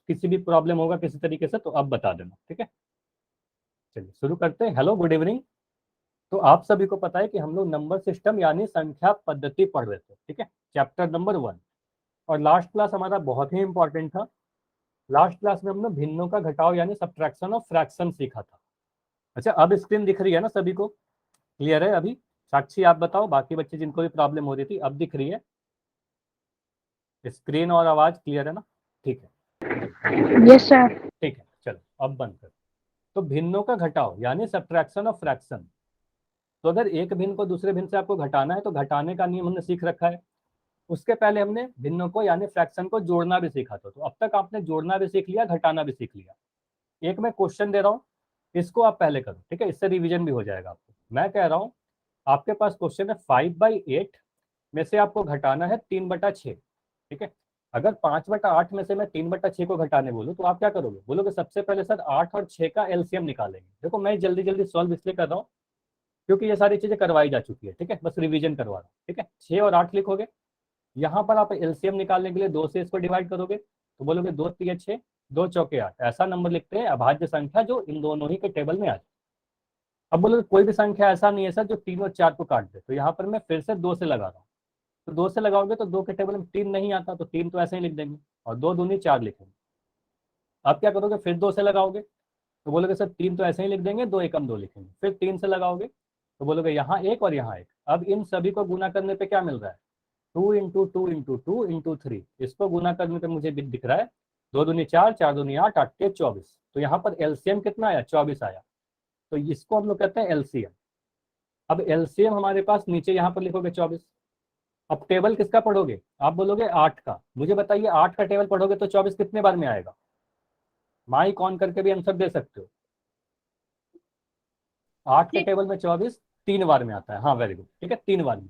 किसी भी प्रॉब्लम होगा किसी तरीके से तो आप बता देना, ठीक है। चलिए शुरू करते हैं। Hello, good evening. तो आप सभी को पता है कि हम लोग नंबर सिस्टम यानी संख्या पद्धति पढ़ रहे थे, ठीक है, चैप्टर नंबर 1। और लास्ट क्लास हमारा बहुत ही इंपॉर्टेंट था। लास्ट क्लास में हमने भिन्नों का घटाव यानी सब्ट्रैक्शन ऑफ फ्रैक्शन सीखा था। अच्छा, अब स्क्रीन दिख रही है ना सभी को? क्लियर है अभी? साक्षी आप बताओ, बाकी बच्चे जिनको भी प्रॉब्लम हो रही थी अब दिख रही है स्क्रीन और आवाज क्लियर है ना? ठीक है, यस सर। ठीक है, चलो अब बंद कर। तो भिन्नों का घटाव यानी सब्ट्रैक्शन ऑफ फ्रैक्शन। तो अगर एक भिन्न को दूसरे भिन्न से आपको घटाना है तो घटाने का नियम हमने सीख रखा है। उसके पहले हमने भिन्नों को यानी फ्रैक्शन को जोड़ना भी सीखा था। तो अब तक आपने जोड़ना भी सीख लिया, घटाना भी सीख लिया। एक मैं क्वेश्चन दे रहा हूँ, इसको आप पहले करो, ठीक है, इससे रिवीजन भी हो जाएगा आपको। मैं कह रहा हूँ आपके पास क्वेश्चन है 5/8 में से आपको घटाना है 3/6, ठीक है। अगर 5/8 में से मैं 3/6 को घटाने बोलूँ तो आप क्या करोगे? बोलोगे सबसे पहले सर 8 और 6 का एलसीएम निकालेंगे। देखो मैं जल्दी जल्दी सॉल्व इसलिए कर रहा हूँ क्योंकि ये सारी चीजें करवाई जा चुकी है, ठीक है, बस रिवीजन करवा रहा हूँ, ठीक है। 6 और 8 लिखोगे, यहाँ पर आप एलसीएम निकालने के लिए 2 से इसको डिवाइड करोगे तो बोलोगे 2 3 6, 2 चौके 8। ऐसा नंबर लिखते हैं अभाज्य संख्या जो इन दोनों ही के टेबल में आ जाए। अब बोलोगे कोई भी संख्या ऐसा नहीं है सर जो 3 और 4 को काट दे, तो यहाँ पर मैं फिर से 2 से लगा रहा हूँ। तो 2 से लगाओगे तो 2 के टेबल में 3 नहीं आता, तो 3 तो ऐसे ही लिख देंगे और 2 दूनी 4 लिखेंगे। अब क्या करोगे? फिर 2 से लगाओगे तो बोलोगे सर 3 तो ऐसे ही लिख देंगे, 2 एकम 2 लिखेंगे। फिर 3 से लगाओगे तो बोलोगे यहाँ 1 और यहाँ 1। अब इन सभी को गुना करने पे क्या मिल रहा है? 2 × 2 × 2 × 3। इसको गुना करने पे मुझे दिख रहा है 2 दूनी 4, 4 दूनी 8, 8 के 24। तो यहाँ पर एलसीएम कितना आया? 24 आया। तो इसको हम लोग कहते हैं एलसीएम। अब एलसीएम हमारे पास नीचे यहाँ पर लिखोगे 24। अब टेबल किसका पढ़ोगे? आप बोलोगे 8 का। मुझे बताइए 8 का टेबल पढ़ोगे तो 24 कितने बार में आएगा? माइक ऑन करके भी आंसर दे सकते हो। 8 के टेबल में 24 3 बार में आता है। हाँ वेरी गुड, ठीक है, 3 बार में।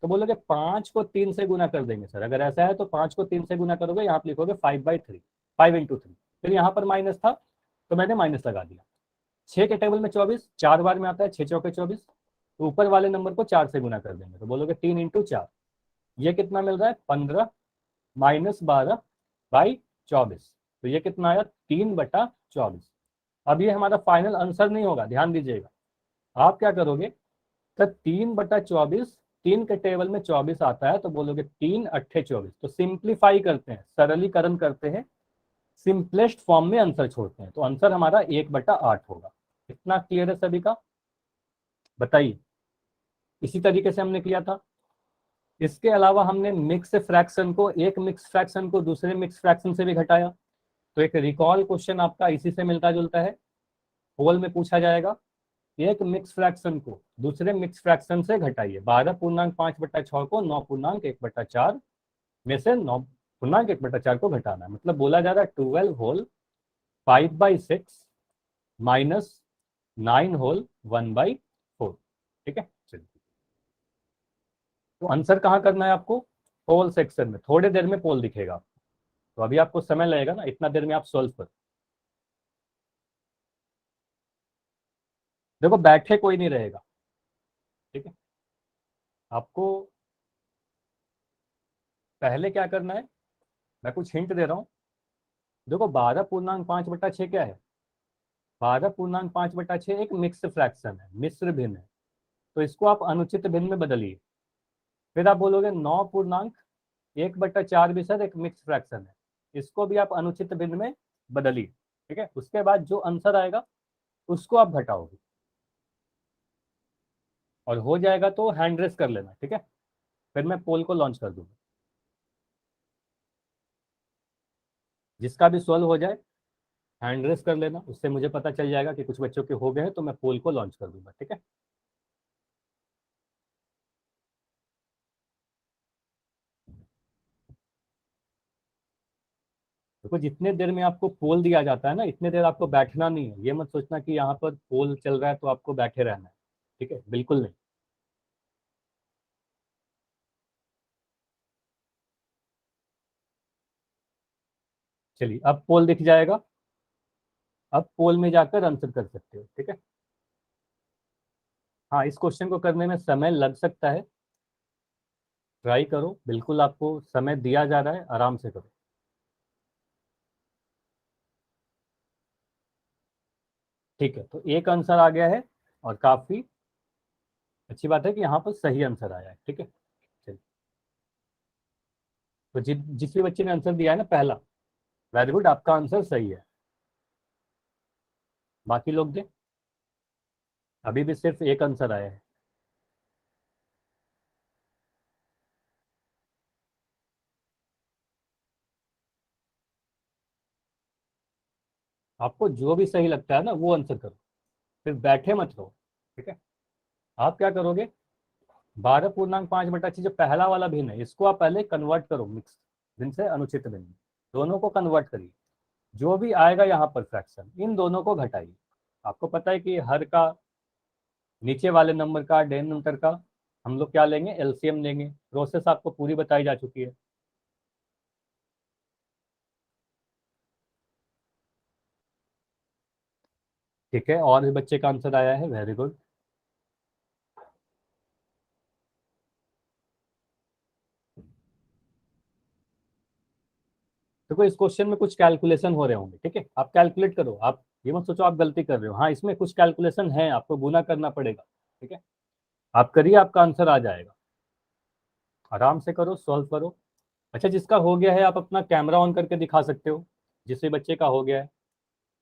तो बोलोगे 5 को 3 से गुना कर देंगे सर। अगर ऐसा है तो 5 को 3 से गुना करोगे, यहाँ पे लिखोगे 5/3, 5 × 3। फिर यहाँ पर माइनस था तो मैंने माइनस लगा दिया। 6 के टेबल में 24 4 बार में आता है, 6 चौके 24। तो ऊपर वाले नंबर को 4 से गुना कर देंगे तो बोलोगे 3 × 4। ये कितना मिल रहा है? 15 -12/24। तो ये कितना आया? 3/24। अब ये हमारा फाइनल आंसर नहीं होगा, ध्यान दीजिएगा। आप क्या करोगे? तो 3/24, 3 के टेबल में 24 आता है तो बोलोगे 3 × 8 = 24। तो सिंप्लीफाई करते हैं, सरलीकरण करते हैं, सिंपलेस्ट फॉर्म में आंसर छोड़ते हैं, तो आंसर हमारा 1/8 होगा। इतना क्लियर है सभी का? बताइए। इसी तरीके से हमने किया था। इसके अलावा हमने मिक्स फ्रैक्शन को, एक मिक्स फ्रैक्शन को दूसरे मिक्स फ्रैक्शन से भी घटाया। तो एक रिकॉल क्वेश्चन आपका इसी से मिलता जुलता है। होल में पूछा जाएगा एक मिक्स फ्रैक्शन को दूसरे मिक्स फ्रैक्शन से घटाइए। 12.5/6 को 9.1/4 में से 9.1/4 को घटाना है। मतलब बोला जा रहा है 12 होल 5/6 माइनस 9 होल 1/4, ठीक है। चलिए, तो आंसर कहाँ करना है आपको? पोल सेक्शन में। थोड़ी देर में पोल दिखेगा, तो अभी आपको समय लगेगा ना, इतना देर में आप सॉल्व करो। देखो बैठे कोई नहीं रहेगा, ठीक है। आपको पहले क्या करना है, मैं कुछ हिंट दे रहा हूँ। देखो 12.5/6 क्या है? 12.5/6 एक मिक्स फ्रैक्शन है, मिश्र भिन्न है। तो इसको आप अनुचित भिन्न में बदलिए। फिर आप बोलोगे 9.1/4 भी सर एक मिक्स फ्रैक्शन है, इसको भी आप अनुचित भिन्न में बदलिए, ठीक है। उसके बाद जो आंसर आएगा उसको आप घटाओगे और हो जाएगा तो हैंड रेस कर लेना, ठीक है। फिर मैं पोल को लॉन्च कर दूंगा। जिसका भी सॉल्व हो जाए हैंड रेस कर लेना, उससे मुझे पता चल जाएगा कि कुछ बच्चों के हो गए हैं, तो मैं पोल को लॉन्च कर दूंगा, ठीक है। देखो जितने देर में आपको पोल दिया जाता है ना, इतने देर आपको बैठना नहीं है। ये मत सोचना कि यहाँ पर पोल चल रहा है तो आपको बैठे रहना है, ठीक है, बिल्कुल नहीं। चलिए अब पोल दिख जाएगा। अब पोल में जाकर आंसर कर सकते हो, ठीक है। हाँ, इस क्वेश्चन को करने में समय लग सकता है, ट्राई करो, बिल्कुल आपको समय दिया जा रहा है, आराम से करो। ठीक है, तो एक आंसर आ गया है और काफी अच्छी बात है कि यहाँ पर सही आंसर आया है। ठीक है, चलिए, तो जिस भी बच्चे ने आंसर दिया है ना पहला, वेरी गुड, आपका आंसर सही है। बाकी लोग दें, अभी भी सिर्फ एक आंसर आया है। आपको जो भी सही लगता है ना वो आंसर करो, फिर बैठे मत रहो। ठीक है, आप क्या करोगे, 12.5/6 जो पहला वाला भिन्न है इसको आप पहले कन्वर्ट करो, मिक्स भिन्न से अनुचित भिन्न, दोनों को कन्वर्ट करिए। जो भी आएगा यहाँ पर फ्रैक्शन, इन दोनों को घटाइए। आपको पता है कि हर का नीचे वाले नंबर का डिनोमिनेटर का हम लोग क्या लेंगे, एलसीएम लेंगे। प्रोसेस आपको पूरी बताई जा चुकी है। ठीक है, और भी बच्चे का आंसर आया है, वेरी गुड। देखो इस क्वेश्चन में कुछ कैलकुलेशन हो रहे होंगे, ठीक है, आप कैलकुलेट करो, आप ये मत सोचो आप गलती कर रहे हो। हाँ, इसमें कुछ कैलकुलेशन है, आपको गुना करना पड़ेगा। ठीक है, आप करिए, आपका आंसर आ जाएगा। आराम से करो, सॉल्व करो। अच्छा, जिसका हो गया है आप अपना कैमरा ऑन करके दिखा सकते हो। जिस भी बच्चे का हो गया है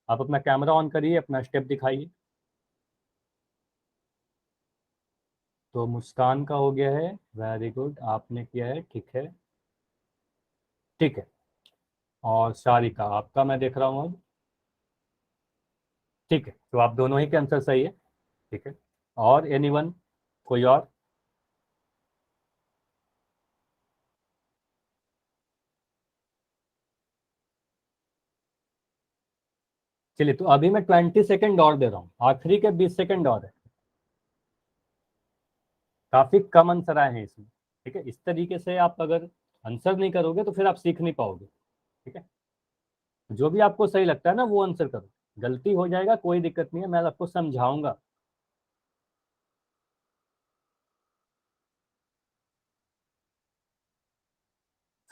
आप अपना कैमरा ऑन करिए, अपना स्टेप दिखाइए। तो मुस्कान का हो गया है, वेरी गुड, आपने किया है, ठीक है। ठीक है, और सारिका आपका मैं देख रहा हूँ अब। ठीक है, तो आप दोनों ही के आंसर सही है। ठीक है, और एनीवन, कोई और? चलिए, तो अभी मैं 20 सेकेंड और दे रहा हूँ, आखिरी के 20 सेकेंड और है। काफी कम आंसर आए हैं इसमें। ठीक है, इस तरीके से आप अगर आंसर नहीं करोगे तो फिर आप सीख नहीं पाओगे। ठीक है, जो भी आपको सही लगता है ना वो आंसर करो। गलती हो जाएगा, कोई दिक्कत नहीं है, मैं आपको समझाऊंगा।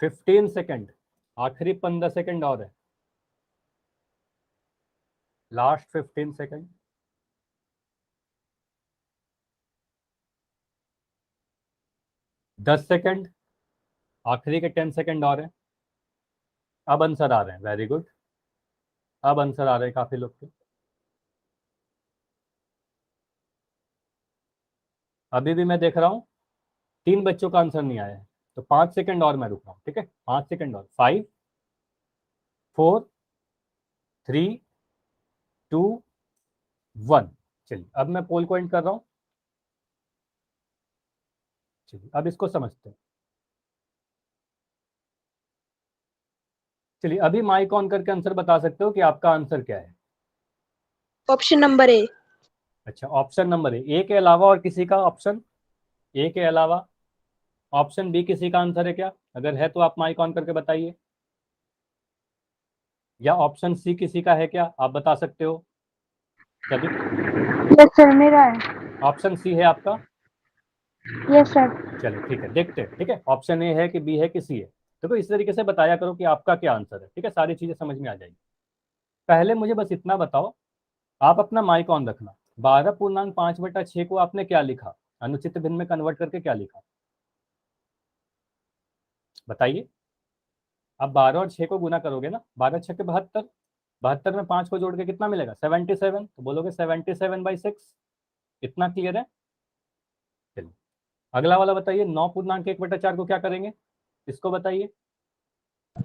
15 सेकेंड, आखिरी 15 सेकेंड और है, लास्ट 15 सेकेंड। 10 सेकेंड, आखिरी के 10 सेकेंड और है। अब आंसर आ रहे हैं, वेरी गुड, अब आंसर आ रहे हैं काफी लोग के। अभी भी मैं देख रहा हूँ 3 बच्चों का आंसर नहीं आया है, तो 5 सेकेंड और मैं रुक रहा हूँ। ठीक है, 5 सेकेंड और, 5, 4, 3, 2, 1। चलिए, अब मैं पोल को एंड कर रहा हूँ। चलिए, अब इसको समझते हैं। चलिए, अभी माइक ऑन करके आंसर बता सकते हो कि आपका आंसर क्या है। Option number A. अच्छा, ऑप्शन नंबर ए के अलावा और किसी का ऑप्शन? ए के अलावा ऑप्शन बी किसी का आंसर है क्या? अगर है तो आप माइक ऑन करके बताइए। या ऑप्शन सी किसी का है क्या, आप बता सकते हो सभी? यस सर, मेरा है। ऑप्शन सी है आपका? Yes sir. चलिए, ठीक है, देखते हैं। ठीक है, ऑप्शन ए है कि बी है कि सी है। देखो इस तरीके से बताया करो कि आपका क्या आंसर है। ठीक है, सारी चीजें समझ में आ जाएगी। पहले मुझे बस इतना बताओ, आप अपना माइक ऑन रखना। 12.5/6 को आपने क्या लिखा, अनुचित भिन्न में कन्वर्ट करके क्या लिखा, बताइए। आप 12 और 6 को गुना करोगे ना, 12×6 = 72। 72 में 5 को जोड़ के कितना मिलेगा, 77। तो बोलोगे 77/6। इतना क्लियर है? चलिए, अगला वाला बताइए, 9.1/4 को क्या करेंगे, इसको बताइए।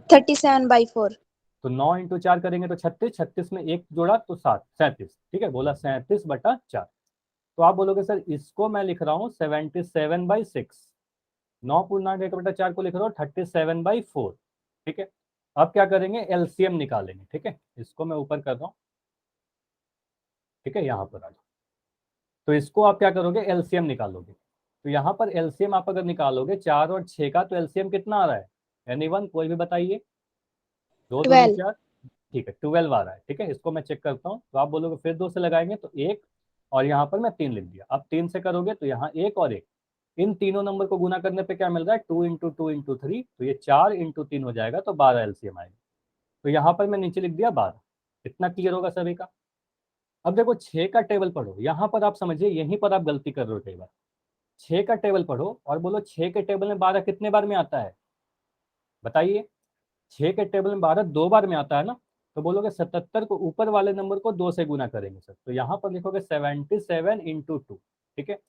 37/4। तो 9 × 4 करेंगे तो 36, 36 में एक जोड़ा तो 7, 37। ठीक है, बोला 37/4। तो आप बोलोगे सर इसको मैं लिख रहा हूँ 77/6, 9.1/4 को लिख रहा हूँ 37/4। ठीक है, अब क्या करेंगे, एलसीएम निकालेंगे। ठीक है, इसको मैं ऊपर कर रहा हूँ। ठीक है, यहाँ पर आ जाओ। तो इसको आप क्या करोगे, एलसीएम निकालोगे। तो यहाँ पर एलसीएम आप अगर निकालोगे 4 और 6 का, तो एलसीएम कितना आ रहा है, एनीवन, कोई भी बताइए। 2×2 = 12। 4। ठीक है, 12 आ रहा है। ठीक है, इसको मैं चेक करता हूँ। तो आप बोलोगे फिर 2 से लगाएंगे तो 1, और यहाँ पर मैं 3 लिख दिया। अब 3 से करोगे तो यहाँ 1 और 1, इन तीनों नंबर को गुना करने पे क्या मिल रहा है, 2 × 2 × 3, तो ये 4 × 3 हो जाएगा, तो 12 एलसीएम आएगा। तो यहाँ पर मैं नीचे लिख दिया 12। इतना क्लियर होगा सभी का? अब देखो 6 का टेबल पढ़ो, यहाँ पर आप समझिए यहीं पर आप गलती कर रहे हो कई बार। 6 का टेबल पढ़ो और बोलो 6 के टेबल में 12 कितने बार में आता है, बताइए। 6 के टेबल में 12 2 बार में आता है ना, तो बोलोगे 77 को ऊपर वाले नंबर को 2 से गुना करेंगे सर, तो यहाँ पर लिखोगे 77 इंटू 2, ठीक है।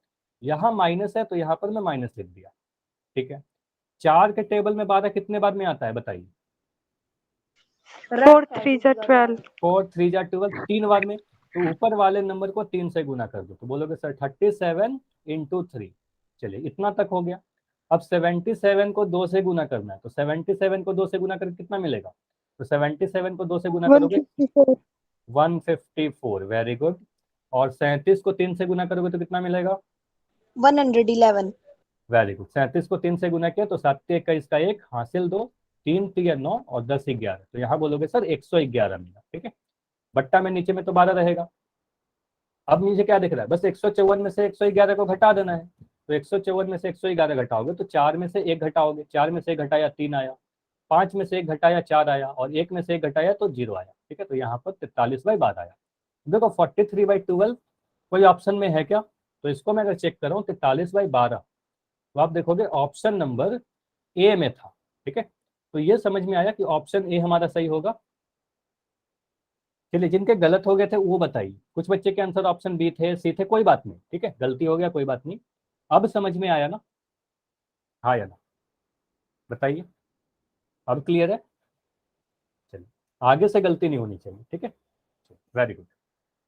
यहाँ माइनस है तो यहाँ पर मैं माइनस लिख दिया, ठीक है। 4 के टेबल में 12 कितने बार में आता है बताइए। 4 3 जा 12। 4 3 जा 12, 3 बार में, तो ऊपर वाले नंबर को 3 से गुना कर दो, तो बोलोगे सर 37 इंटू 3। चलिए इतना तक हो गया। अब 77 को 2 से गुना करना है, तो 77 को 2 से गुना करके कितना मिलेगा, तो 77 को 2 से गुना करोगे 154। 154, वेरी गुड। और 37 को 3 से गुना करोगे तो कितना मिलेगा, 111। Very good. 37 को 3 से गुना किया तो 7 21 का 1 हासिल 2, 3 3 9 और 10 11, तो यहाँ बोलोगे सर 111 मिला, ठीक है। बट्टा में नीचे में तो 12 रहेगा। अब नीचे क्या दिख रहा है, बस 154 में से 111 को घटा देना है, तो 154 में से 111 घटाओगे तो 4 में से 1 घटाओगे, 4 में से 1 घटाया 3 आया, 5 में से 1 घटाया 4 आया, और 1 में से 1 घटाया तो 0 आया, ठीक है। तो यहाँ पर 43/12 आया। देखो 43/12 कोई ऑप्शन में है क्या, तो इसको मैं अगर चेक करूँ 43/12, तो आप देखोगे ऑप्शन नंबर ए में था, ठीक है। तो ये समझ में आया कि ऑप्शन ए हमारा सही होगा। चलिए जिनके गलत हो गए थे वो बताइए, कुछ बच्चे के आंसर ऑप्शन बी थे, सी थे, कोई बात नहीं, ठीक है, गलती हो गया कोई बात नहीं। अब समझ में आया ना, हाँ या ना, बताइए। अब क्लियर है, चलिए आगे से गलती नहीं होनी चाहिए, ठीक है, वेरी गुड।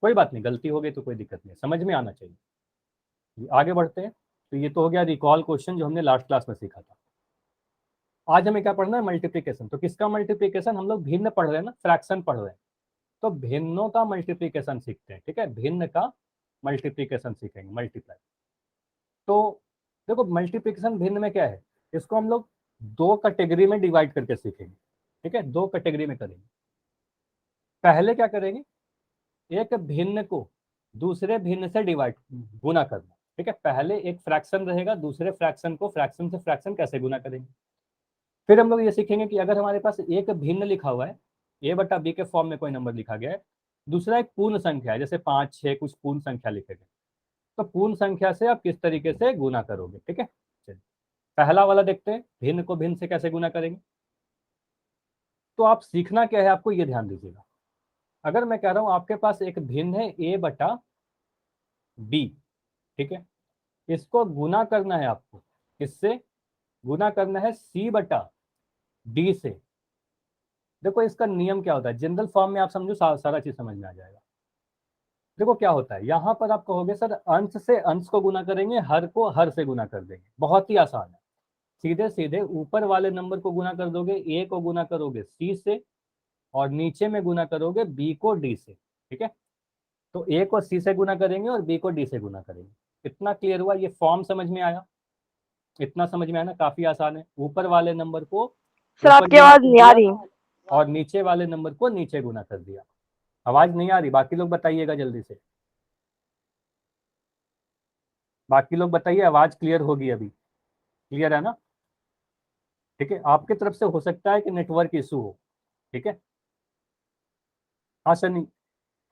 कोई बात नहीं, गलती हो गई तो कोई दिक्कत नहीं, समझ में आना चाहिए। आगे बढ़ते हैं। तो ये तो हो गया रिकॉल क्वेश्चन जो हमने लास्ट क्लास में सीखा था। आज हमें क्या पढ़ना है, मल्टीप्लीकेशन। तो किसका मल्टीप्लीकेशन, हम लोग भिन्न पढ़ रहे हैं ना, फ्रैक्शन पढ़ रहे हैं, तो भिन्नों का मल्टीप्लीकेशन सीखते हैं, ठीक है, भिन्न का मल्टीप्लीकेशन सीखेंगे, मल्टीप्लाई। तो देखो मल्टीप्लिकेशन भिन्न में क्या है, इसको हम लोग दो कैटेगरी में डिवाइड करके सीखेंगे, ठीक है, दो कैटेगरी में करेंगे। पहले क्या करेंगे, एक भिन्न को दूसरे भिन्न से डिवाइड गुना करना, ठीक है। पहले एक फ्रैक्शन रहेगा, दूसरे फ्रैक्शन को फ्रैक्शन से फ्रैक्शन कैसे गुना करेंगे। फिर हम लोग ये सीखेंगे कि अगर हमारे पास एक भिन्न लिखा हुआ है, ए बटा बी के फॉर्म में कोई नंबर लिखा गया है, दूसरा एक पूर्ण संख्या है, जैसे 5 6 कुछ पूर्ण संख्या लिखे गए, तो पूर्ण संख्या से आप किस तरीके से गुना करोगे, ठीक है। चलिए पहला वाला देखते हैं, भिन्न को भिन्न से कैसे गुना करेंगे। तो आप सीखना क्या है, आपको ये ध्यान दीजिएगा। अगर मैं कह रहा हूं आपके पास एक भिन्न है ए बटा बी, ठीक है, इसको गुना करना है आपको, किससे गुना करना है, सी बटा डी से। देखो इसका नियम क्या होता है, जनरल फॉर्म में आप समझो सारा चीज समझ में आ जाएगा। देखो क्या होता है, यहां पर आप कहोगे सर अंश से अंश को गुना करेंगे, हर को हर से गुना कर देंगे, बहुत ही आसान है। सीधे सीधे ऊपर वाले नंबर को गुना कर दोगे, ए को गुना करोगे सी से, और नीचे में गुना करोगे बी को डी से, ठीक है। तो ए को सी से गुना करेंगे और बी को डी से गुना करेंगे। इतना क्लियर हुआ, ये फॉर्म समझ में आया, इतना समझ में आया ना, काफी आसान है। ऊपर वाले नंबर को सर ऊपर आपकी गुना आवाज कर नहीं आ दिया रही। और नीचे वाले नंबर को नीचे गुना कर दिया। आवाज नहीं आ रही, बाकी लोग बताइएगा जल्दी से, बाकी लोग बताइए, आवाज क्लियर होगी अभी, क्लियर है ना, ठीक है। आपकी तरफ से हो सकता है कि नेटवर्क इशू हो, ठीक है। हाँ सनी,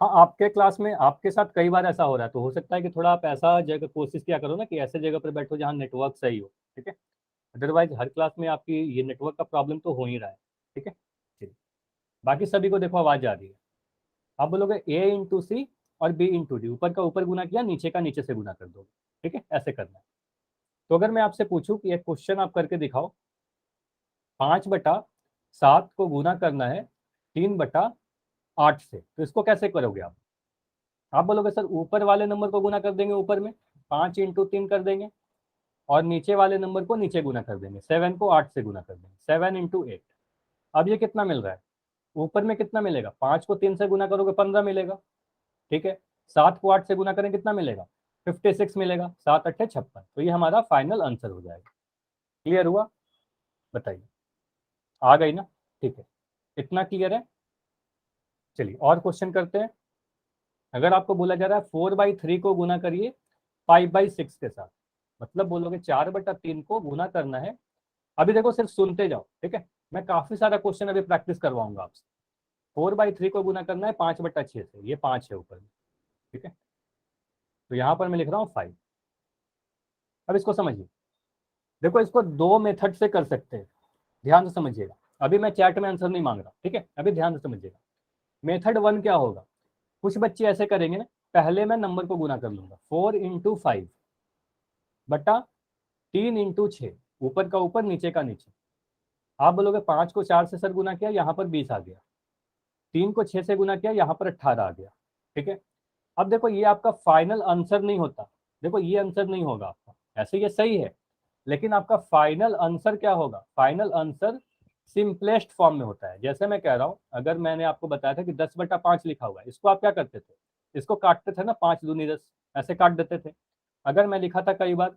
हाँ आपके क्लास में आपके साथ कई बार ऐसा हो रहा है, तो हो सकता है कि थोड़ा आप ऐसा जगह कोशिश किया करो ना कि ऐसे जगह पर बैठो जहाँ नेटवर्क सही हो, ठीक है। अदरवाइज हर क्लास में आपकी ये नेटवर्क का प्रॉब्लम तो हो ही रहा है, ठीक है। चलिए बाकी सभी को देखो आवाज आ रही है। आप बोलोगे ए इंटू सी और बी इंटू डी, ऊपर का ऊपर गुना किया, नीचे का नीचे से गुना कर दो, ठीक है, ऐसे करना है। तो अगर मैं आपसे पूछूं कि एक क्वेश्चन आप करके दिखाओ, 5/7 को गुना करना है 3/8 से, तो इसको कैसे करोगे आप बोलोगे सर ऊपर वाले नंबर को गुना कर देंगे ऊपर में, 5 इंटू 3 कर देंगे, और नीचे वाले नंबर को नीचे गुना कर देंगे, 7 को 8 से गुना कर देंगे, 7 इंटू 8। अब ये कितना मिल रहा है, ऊपर में कितना मिलेगा, 5 को 3 से गुना करोगे 15 मिलेगा, ठीक है। 7 को 8 से गुना करें कितना मिलेगा, 56 मिलेगा, 7 8 56, तो ये हमारा फाइनल आंसर हो जाएगा। क्लियर हुआ, बताइए, आ गई ना, ठीक है, इतना क्लियर है। चलिए और क्वेश्चन करते हैं। अगर आपको बोला जा रहा है 4/3 को गुना करिए 5/6 के साथ, मतलब बोलोगे 4/3 को गुना करना है। अभी देखो सिर्फ सुनते जाओ, ठीक है, मैं काफी सारा क्वेश्चन अभी प्रैक्टिस करवाऊंगा आपसे। 4/3 को गुना करना है 5/6 से, ये 5 है ऊपर में, ठीक है, तो यहाँ पर मैं लिख रहा हूँ 5। अब इसको समझिए, देखो इसको दो मेथड से कर सकते हैं, ध्यान से समझिएगा। अभी मैं चैट में आंसर नहीं मांग रहा, ठीक है, अभी ध्यान से समझिएगा। मेथड 1 क्या होगा, कुछ बच्चे ऐसे करेंगे ना, पहले मैं नंबर को गुना कर लूंगा, 4 × 5 बटा 3 × 6, ऊपर का ऊपर नीचे का नीचे। आप बोलोगे 5 को 4 से सर गुना किया, यहाँ पर 20 आ गया, 3 को 6 से गुना किया, यहाँ पर 18 आ गया। ठीक है, अब देखो ये आपका फाइनल आंसर नहीं होता, देखो ये आंसर नहीं होगा आपका, ऐसे ये सही है, लेकिन आपका फाइनल आंसर क्या होगा, फाइनल आंसर सिंपलेस्ट फॉर्म में होता है। जैसे मैं कह रहा हूं, अगर मैंने आपको बताया था कि 10/5 लिखा हुआ है, इसको आप क्या करते थे, इसको काटते थे ना, 5 दूनी 10, ऐसे काट देते थे। अगर मैं लिखा था कई बार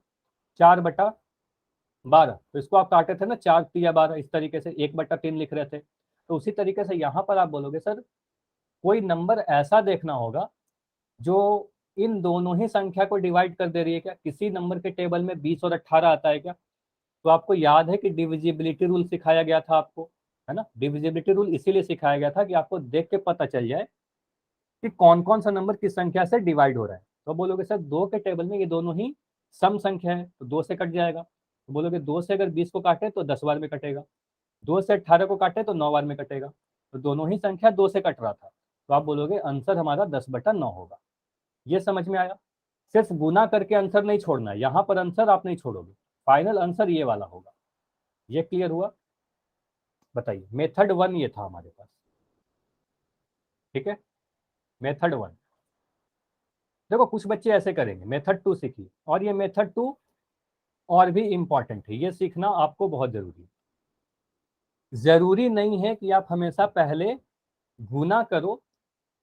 4/12, तो इसको आप काटे थे ना, 4×3=12, इस तरीके से 1/3 लिख रहे थे। तो उसी तरीके से यहाँ पर आप बोलोगे सर कोई नंबर ऐसा देखना होगा जो इन दोनों ही संख्या को डिवाइड कर दे रही है क्या, किसी नंबर के टेबल में 20 और 18 आता है क्या। तो आपको याद है कि डिविजिबिलिटी रूल सिखाया गया था आपको, है ना। डिविजिबिलिटी रूल इसीलिए सिखाया गया था कि आपको देख के पता चल जाए कि कौन कौन सा नंबर किस संख्या से डिवाइड हो रहा है। तो बोलोगे सर 2 के टेबल में ये दोनों ही सम संख्या है, तो 2 से कट जाएगा। तो बोलोगे 2 से अगर 20 को काटे तो 10 बार में कटेगा, 2 से 18 को काटे तो 9 बार में कटेगा, तो दोनों ही संख्या 2 से कट रहा था, तो आप बोलोगे आंसर हमारा 10/9 होगा। ये समझ में आया। सिर्फ गुना करके आंसर नहीं छोड़ना है, यहाँ पर आंसर आप नहीं छोड़ोगे, फाइनल आंसर ये वाला होगा। ये क्लियर हुआ, बताइए। मेथड 1 ये था हमारे पास, ठीक है, मेथड 1। देखो कुछ बच्चे ऐसे करेंगे, मेथड 2 सीखिए, और ये मेथड 2 और भी इंपॉर्टेंट है, ये सीखना आपको बहुत जरूरी है। जरूरी नहीं है कि आप हमेशा पहले गुना करो,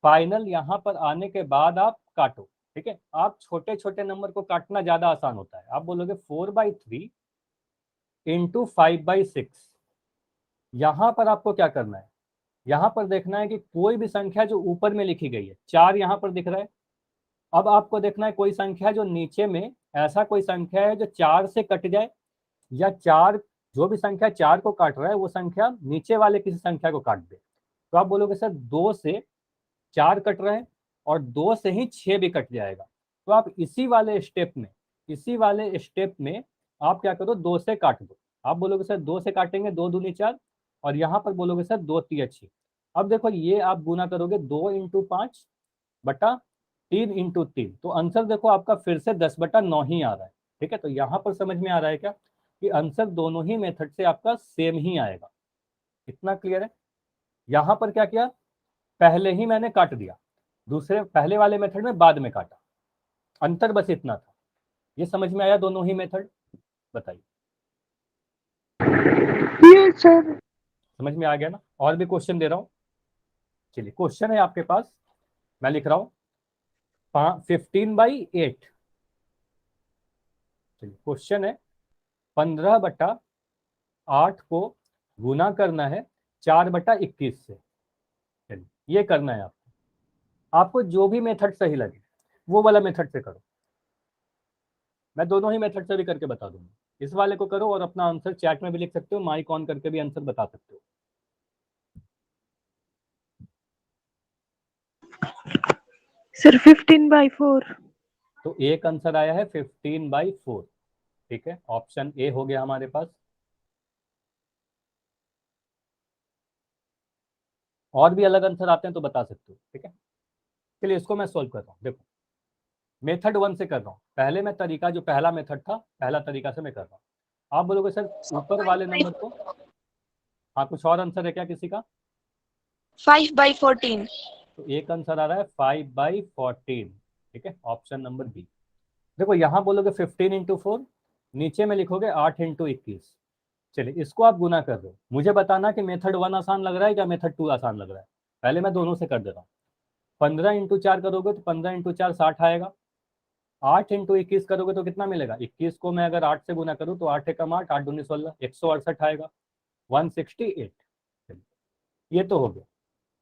फाइनल यहाँ पर आने के बाद आप काटो। ठीक है, आप छोटे छोटे नंबर को काटना ज्यादा आसान होता है। आप बोलोगे 4/3 × 5/6, यहाँ पर आपको क्या करना है, यहाँ पर देखना है कि कोई भी संख्या जो ऊपर में लिखी गई है, 4 यहाँ पर दिख रहा है, अब आपको देखना है कोई संख्या जो नीचे में, ऐसा कोई संख्या है जो 4 से कट जाए, या 4, जो भी संख्या 4 को काट रहा है वो संख्या नीचे वाले किसी संख्या को काट दे। तो आप बोलोगे सर 2 से 4 कट रहे हैं और 2 से ही 6 भी कट जाएगा, तो आप इसी वाले स्टेप में आप क्या करो, 2 से काट दो। आप बोलोगे सर 2 से काटेंगे, 2 दूनी 4, और यहाँ पर बोलोगे सर 2 तिया 6। अब देखो ये आप गुना करोगे 2 × 5 बटा 3 × 3, तो आंसर देखो आपका फिर से 10/9 ही आ रहा है। ठीक है, तो यहाँ पर समझ में आ रहा है क्या कि आंसर दोनों ही मेथड से आपका सेम ही आएगा। इतना क्लियर है। यहाँ पर क्या किया, पहले ही मैंने काट दिया, दूसरे पहले वाले मेथड में बाद में काटा, अंतर बस इतना था। ये समझ में आया दोनों ही मेथड, बताइए। Yes sir. समझ में आ गया ना। और भी क्वेश्चन दे रहा हूँ, चलिए क्वेश्चन है आपके पास, मैं लिख रहा हूँ 15/8। चलिए क्वेश्चन है 15/8 को गुना करना है 4/21 से। चलिए ये करना है आपको, आपको जो भी मेथड सही लगे वो वाला मेथड से करो, मैं दोनों ही मेथड से भी करके बता दूंगा। इस वाले को करो और अपना आंसर चैट में भी लिख सकते हो, माइक ऑन करके भी आंसर बता सकते हो। सर 15/4। तो एक आंसर आया है 15/4। ठीक है, ऑप्शन ए हो गया हमारे पास। और भी अलग आंसर आते हैं तो बता सकते हो, ठीक है। चलिए इसको मैं सोल्व कर रहा हूँ, देखो मेथड 1 से कर रहा हूँ, पहले मैं तरीका जो पहला मेथड था, पहला तरीका से मैं कर रहा हूँ। आप बोलोगे सर ऊपर वाले नंबर को, हाँ कुछ और आंसर है क्या किसी का। 5/14। तो एक आंसर आ रहा है 5/14। ठीक है, ऑप्शन नंबर बी। देखो यहाँ बोलोगे 15 × 4, नीचे में लिखोगे 8 × 21। चलिए इसको आप गुना कर रहे हो, मुझे बताना कि मेथड 1 आसान लग रहा है या मेथड 2 आसान लग रहा है। पहले मैं दोनों से कर दे रहा हूँ। 15 × 4 करोगे तो 15 × 4 60 आएगा, 8 × 21 करोगे तो कितना मिलेगा, 21 को मैं अगर 8 से गुना करूँ तो 8 एकम 8, 8 दूनी 16, 168 आएगा, 168। ये तो हो गया,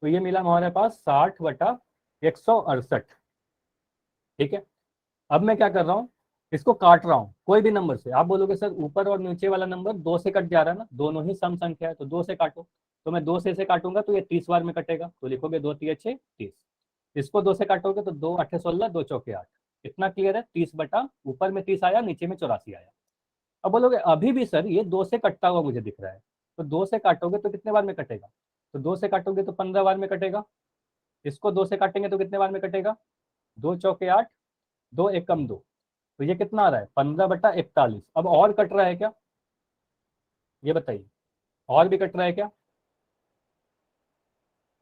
तो ये मिला हमारे पास 60/168। ठीक है, अब मैं क्या कर रहा हूँ, इसको काट रहा हूँ कोई भी नंबर से। आप बोलोगे सर ऊपर और नीचे वाला नंबर 2 से कट जा रहा है ना, दोनों ही सम संख्या है तो 2 से काटो। तो मैं 2 से काटूंगा तो ये 30 बार में कटेगा, तो लिखोगे 2 × 3 = 30। इसको 2 से काटोगे तो 2 8 16, 2 चौके 8। इतना क्लियर है? 30 बटा ऊपर में 30 आया, नीचे में 84 आया। अब बोलोगे अभी भी सर ये 2 से कटता हुआ मुझे दिख रहा है, तो 2 से काटोगे तो कितने बार में कटेगा? तो 2 से काटोगे तो 15 बार में कटेगा। इसको 2 से काटेंगे तो कितने बार में कटेगा? 2 चौके 8, 2 एकम 2, तो ये कितना आ रहा है? 15 बटा 41। अब और कट रहा है क्या? ये बताइए, और भी कट रहा है क्या?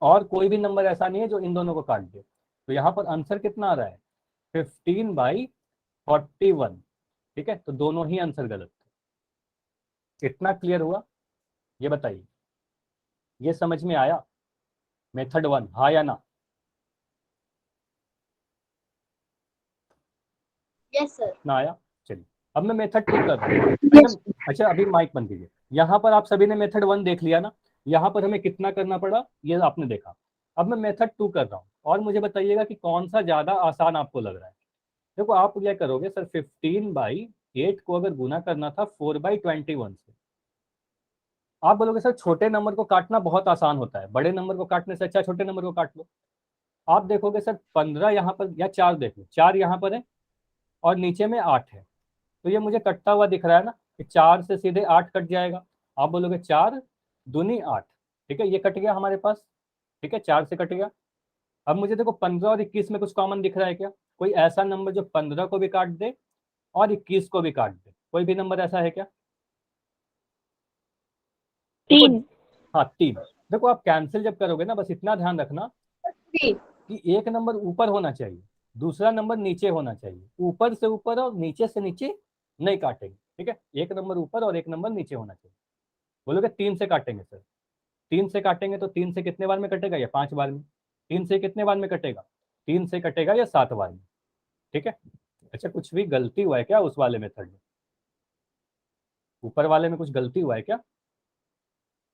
और कोई भी नंबर ऐसा नहीं है जो इन दोनों को काट दे। तो यहाँ पर आंसर कितना आ रहा है? 15/41। ठीक है, तो दोनों ही आंसर गलत थे। इतना क्लियर हुआ? ये बताइए, ये समझ में आया मेथड 1, हाँ या ना? Yes sir. ना आया? चलिए, अब मैं मेथड 2 कर रहा हूँ। Yes. अच्छा अभी माइक बंद कीजिए। यहाँ पर आप सभी ने मेथड 1 देख लिया ना, यहाँ पर हमें कितना करना पड़ा ये आपने देखा। अब मैं मेथड 2 कर रहा हूँ, और मुझे बताइएगा कि कौन सा ज्यादा आसान आपको लग रहा है। देखो आप क्या करोगे सर, 15/8 को अगर गुना करना था 4/21 से, आप बोलोगे सर छोटे नंबर को काटना बहुत आसान होता है, बड़े नंबर को काटने से अच्छा छोटे नंबर को काट लो। आप देखोगे सर 15 यहाँ पर, या 4 देख लो, 4 यहाँ पर है और नीचे में 8 है, तो ये मुझे कटता हुआ दिख रहा है ना कि 4 से सीधे 8 कट जाएगा। आप बोलोगे 4 दूनी 8, ठीक है, ये कट गया हमारे पास। ठीक है, 4 से कट गया। अब मुझे देखो 15 और 21 में कुछ कॉमन दिख रहा है क्या? कोई ऐसा नंबर जो 15 को भी काट दे और 21 को भी काट दे, कोई भी नंबर ऐसा है क्या? देखो, 3. हाँ 3। देखो आप कैंसिल जब करोगे ना, बस इतना ध्यान रखना कि एक नंबर ऊपर होना चाहिए, दूसरा नंबर नीचे होना चाहिए। ऊपर से ऊपर और नीचे से नीचे नहीं काटेंगे, ठीक है? एक नंबर ऊपर और एक नंबर नीचे होना चाहिए। बोलोगे 3 से काटेंगे सर, 3 से काटेंगे तो 3 से कितने बार में कटेगा? या 5 बार में। 3 से कितने बार में कटेगा? 3 से कटेगा या 7 बार में। ठीक है। अच्छा कुछ भी गलती हुआ है क्या उस वाले मेथड में? ऊपर वाले में कुछ गलती हुआ है क्या?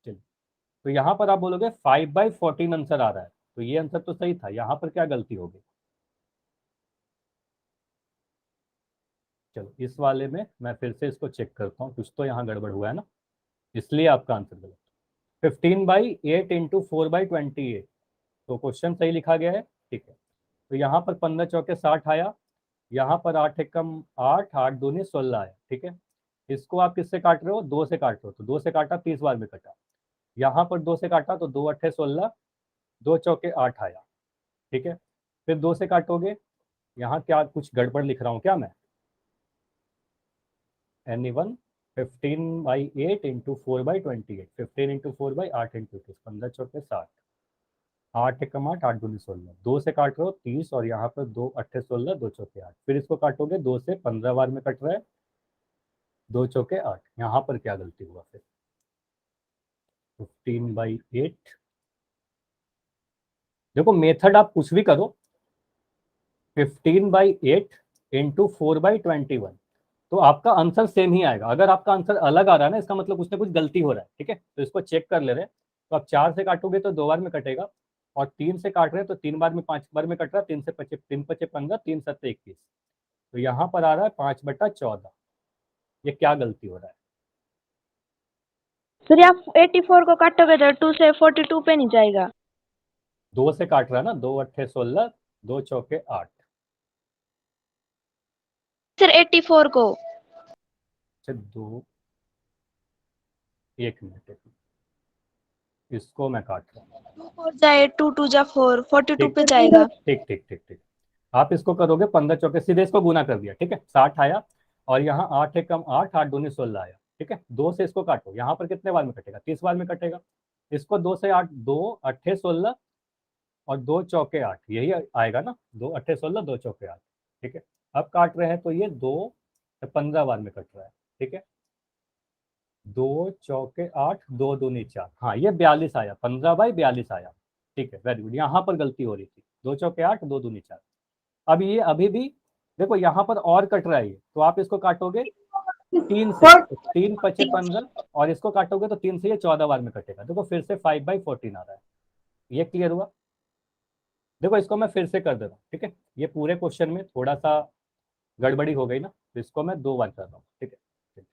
चलिए, तो यहाँ पर आप बोलोगे 5/14 आंसर आ रहा है, तो ये आंसर तो सही था, यहाँ पर क्या गलती होगी? चलो इस वाले में मैं फिर से इसको चेक करता हूँ, कुछ तो यहाँ गड़बड़ हुआ है ना, इसलिए आपका आंसर गलत। 15/8 इंटू 4/28, तो क्वेश्चन सही लिखा गया है। ठीक है, तो यहाँ पर 15 चौके 60 आया, यहाँ पर 8 एकम 8, 8 दूनी 16 आया। ठीक है, इसको आप किससे काट रहे हो? 2 से काट रहे हो, तो 2 से काटा 30 बार में कटा। यहाँ पर 2 से काटा तो 2 अट्ठे 16, 2 चौके 8 आया। ठीक है, फिर 2 से काटोगे, यहाँ क्या कुछ गड़बड़ लिख रहा हूँ क्या मैं? anyone 15/8 इंटू 4/28, 15 इंटू 4/8 इंटू 30, 15 चौके 60, 8 एकम 8, 8 दूनी 16, 2 से काट रहे हो 30 और यहाँ पर 2 अट्ठे 16, 2 चौके 8, फिर इसको काटोगे 2 से 15 बार में कट रहा है, 2 चौके 8। यहाँ पर क्या गलती हुआ फिर? 15/8, देखो मेथड आप कुछ भी करो, 15/8 इंटू 4/21, तो आपका आंसर सेम ही आएगा। अगर आपका आंसर अलग आ रहा है ना, इसका मतलब कुछ ना कुछ गलती हो रहा है। ठीक है, तो इसको चेक कर ले रहे हैं। तो आप 4 से काटोगे तो 2 बार में कटेगा, और 3 से काट रहे हैं तो 3 बार में 5 बार में कट रहा है। 3 से 5 3 5 15, 3 7 21, तो यहाँ पर आ रहा है 5/14। ये क्या गलती हो रहा है? सर आप 84 को काटोगे तो 2 से 42 पे नहीं जाएगा। 2 से काट रहा है ना, 2 अट्ठे 16, 2 चौके 8। सर 84 को। अच्छा 2, 1 मिनट, इसको मैं काट रहा हूँ। 2 4 जाए 2 2 जा 4 42 ठीक पे जाएगा। ठीक ठीक ठीक ठीक, आप इसको करोगे 15 चौके, सीधे इसको गुना कर दिया। ठीक है, 60 आया, और यहाँ 8 एकम 8, 8 दूनी 16 आया। ठीक है, 2 से इसको काटो, यहाँ पर कितने बार में कटेगा? 30 बार में कटेगा। इसको 2 से 8, 2 अट्ठे 16 और 2 चौके 8, यही आएगा ना, 2 अट्ठे 16, 2 चौके 8। ठीक है, अब काट रहे हैं तो ये 2 से 15 बार में कट रहा है। ठीक है, 2 चौके 8, 2 दूनी 4, हाँ ये 42 आया, 15/42 आया। ठीक है, वेरी गुड, यहाँ पर गलती हो रही थी, 2 चौके 8, 2 दूनी 4। अब ये अभी भी देखो यहाँ पर और कट रहा है ये, तो आप इसको काटोगे 3 से, तो 3 पचे 15, और इसको काटोगे तो 3 से ये 14 बार में कटेगा। देखो फिर से 5/14 आ रहा है। ये क्लियर हुआ? देखो इसको मैं फिर से कर दे रहा हूँ। ठीक है, ये पूरे क्वेश्चन में थोड़ा सा गड़बड़ी हो गई ना, तो इसको मैं 2 बार कर रहा हूँ। ठीक है,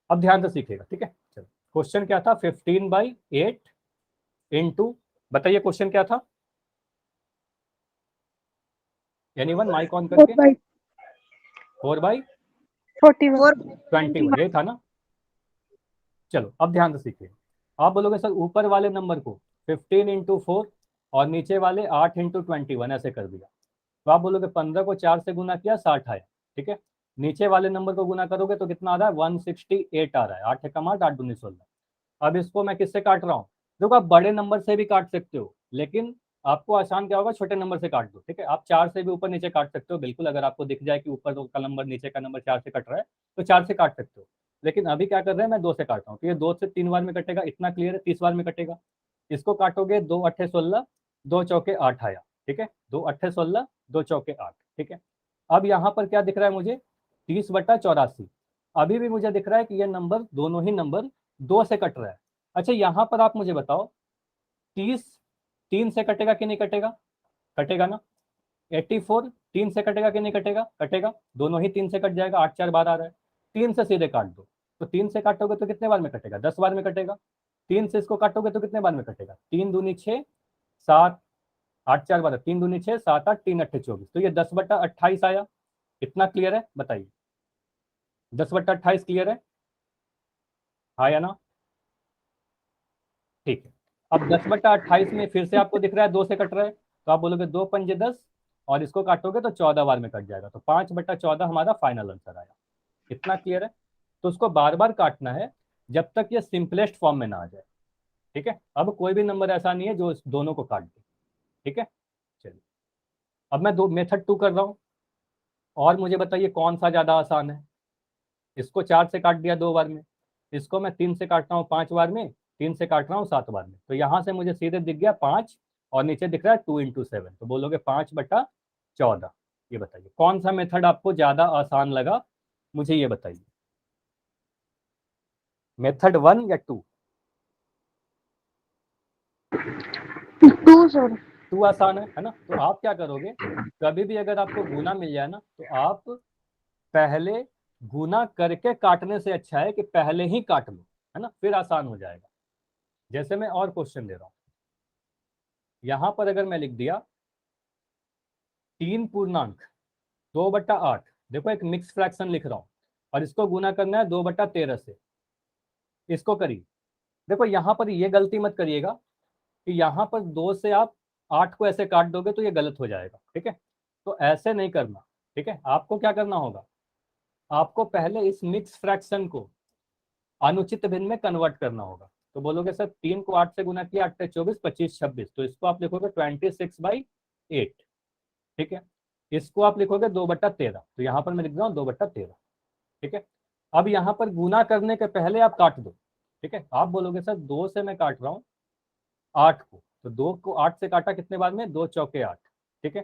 अब ध्यान से सीखिएगा। ठीक है, चलो क्वेश्चन क्या था? 15/8 इंटू, बताइए क्वेश्चन क्या था? एनीवन माइक ऑन करके 4/21 ये था ना। चलो अब ध्यान से सीखिए। आप बोलोगे सर ऊपर वाले नंबर को 15 × 4 और नीचे वाले 8 × 21 ऐसे कर दिया, तो आप बोलोगे 15 को 4 से गुना किया 60 आया, ठीक है। नीचे वाले नंबर को गुना करोगे तो कितना आ रहा है 168 आ रहा है, 8 एकम 8, 8 दूनी 16। अब इसको मैं किससे काट रहा हूँ, देखो आप बड़े नंबर से भी काट सकते हो, लेकिन आपको आसान क्या होगा, छोटे नंबर से काट दो, ठीक है। आप 4 से भी ऊपर नीचे काट सकते हो बिल्कुल, अगर आपको दिख जाए कि ऊपर का नंबर नीचे का नंबर 4 से कट रहा है तो 4 से काट सकते हो। लेकिन अभी क्या कर रहे हैं, मैं 2 से काट रहा हूँ, तो ये 2 से 3 बार में कटेगा, इतना क्लियर है, 30 बार में कटेगा। इसको काटोगे 2 8 16, 2 चौके 8 आया, ठीक है, 2 8 16, 2 चौके 8, ठीक है। अब यहाँ पर क्या दिख रहा है मुझे, 30/84। अभी भी मुझे दिख रहा है कि ये नंबर, दोनों ही नंबर 2 से कट रहा है। अच्छा यहाँ पर आप मुझे बताओ 30 3 से कटेगा कि नहीं कटेगा, कटेगा ना। 84 3 से कटेगा कि नहीं कटेगा, कटेगा, दोनों ही 3 से कट जाएगा, 8 4 12 आ रहा है। 3 से सीधे काट दो, तो 3 से काटोगे तो कितने बार में कटेगा, 10 बार में कटेगा। 3 से इसको काटोगे तो कितने बार में कटेगा, 3 दूनी 6 7 8 4 12, 3 दूनी 6 7 8 3 8 24, तो ये 10/28 आया। इतना क्लियर है, बताइए 10/28 क्लियर है, हाँ या ना, ठीक है। अब 10/28 में फिर से आपको दिख रहा है 2 से कट रहा है, तो आप बोलोगे 2 पंजे 10 और इसको काटोगे तो 14 बार में कट जाएगा, तो 5/14 हमारा फाइनल आंसर आया। इतना क्लियर है, तो उसको बार बार काटना है जब तक ये सिंपलेस्ट फॉर्म में ना आ जाए, ठीक है। अब कोई भी नंबर ऐसा नहीं है जो इस दोनों को काट दे, ठीक है। चलिए अब मैं मेथड 2 कर रहा हूं, और मुझे बताइए कौन सा ज्यादा आसान है। इसको 4 से काट दिया 2 बार में, इसको मैं 3 से काटता हूँ 5 बार में, 3 से काट रहा हूँ 7 बार में, तो यहाँ से मुझे सीधे दिख गया 5 और नीचे दिख रहा है 2 × 7, तो बोलोगे 5/14। ये बताइए कौन सा मेथड आपको ज्यादा आसान लगा, मुझे ये बताइए, मेथड 1 या 2? 2 सर। 2 आसान है ना। तो आप क्या करोगे, कभी भी अगर आपको गुना मिल जाए ना, तो आप पहले गुना करके काटने से अच्छा है कि पहले ही काट लो, है ना, फिर आसान हो जाएगा। जैसे मैं और क्वेश्चन दे रहा हूं, यहां पर अगर मैं लिख दिया 3.2/8, देखो एक मिक्स फ्रैक्शन लिख रहा हूं और इसको गुना करना है 2/13 से, इसको करिए। देखो यहां पर ये गलती मत करिएगा कि यहां पर 2 से आप 8 को ऐसे काट दोगे तो ये गलत हो जाएगा, ठीक है। तो ऐसे नहीं करना, ठीक है। आपको क्या करना होगा, आपको पहले इस मिक्स फ्रैक्शन को अनुचित भिन्न में कन्वर्ट करना होगा। तो बोलोगे सर 3 को 8 से गुना किया, 8 24 25 26, तो इसको आप लिखोगे 26/8, ठीक है। इसको आप लिखोगे 2/13, तो यहाँ पर मैं लिख रहा हूँ 2/13, ठीक है। अब यहाँ पर गुना करने के पहले आप काट दो, ठीक है। आप बोलोगे सर 2 से मैं काट रहा हूँ 8 को, तो 2 को 8 से काटा कितने बार में, 2 चौके 8, ठीक है।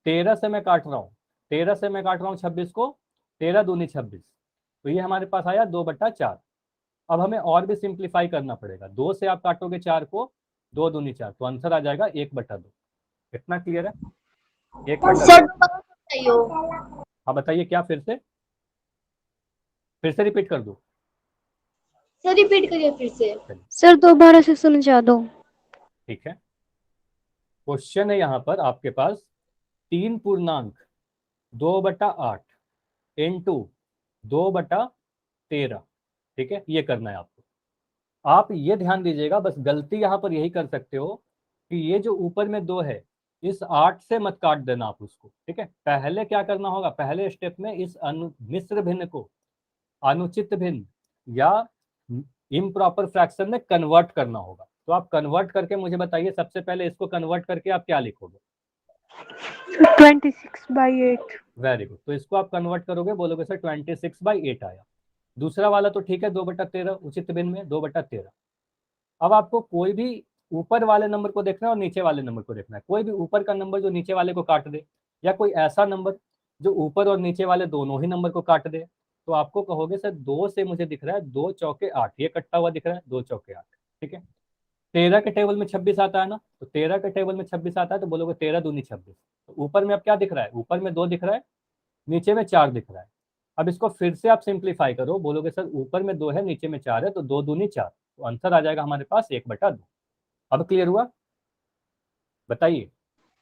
13 से मैं काट रहा हूँ, 13 से मैं काट रहा हूँ 26 को, 13 दूनी 26, तो ये हमारे पास आया 2/4। अब हमें और भी सिंप्लीफाई करना पड़ेगा, 2 से आप काटोगे 4 को, 2 दूनी 4, तो आंसर आ जाएगा 1/2। इतना क्लियर है, 1/2। हाँ बताइए क्या, फिर से रिपीट कर दो, सर रिपीट करिए फिर से। सर दोबारा से समझा दो। ठीक है। क्वेश्चन है यहाँ पर आपके पास 3.2/8 इंटू 2/13, ठीक है, ये करना है आपको। आप ये ध्यान दीजिएगा, बस गलती यहाँ पर यही कर सकते हो कि ये जो ऊपर में 2 है, इस 8 से मत काट देना आप उसको, ठीक है। पहले क्या करना होगा, पहले स्टेप में इस मिश्र भिन्न को अनुचित भिन्न या इम्प्रॉपर फ्रैक्शन में कन्वर्ट करना होगा। तो आप कन्वर्ट करके मुझे बताइए, सबसे पहले इसको कन्वर्ट करके आप क्या लिखोगे, 26/8। Very good. तो इसको आप कन्वर्ट करोगे, बोलोगे सर 26/8 आया। दूसरा वाला तो ठीक है, 2/13 उचित भिन्न में 2/13। अब आपको कोई भी ऊपर वाले नंबर को देखना है और नीचे वाले नंबर को देखना है। कोई भी ऊपर का नंबर जो नीचे वाले को काट दे, या कोई ऐसा नंबर जो ऊपर और नीचे वाले दोनों ही नंबर को काट दे, तो आपको कहोगे सर 2 से मुझे दिख रहा है 2 चौके 8, ये कटता हुआ दिख रहा है 2 चौके 8, ठीक है। 13 के टेबल में 26 आता है ना, तो 13 के टेबल में 26 आता है, तो बोलोगे 13 दूनी 26। तो ऊपर में अब क्या दिख रहा है, ऊपर में 2 दिख रहा है, नीचे में 4 दिख रहा है। अब इसको फिर से आप सिंप्लीफाई करो, बोलोगे सर ऊपर में 2 है नीचे में 4 है, तो 2 दूनी 4, तो आंसर आ जाएगा हमारे पास 1/2। अब क्लियर हुआ, बताइए।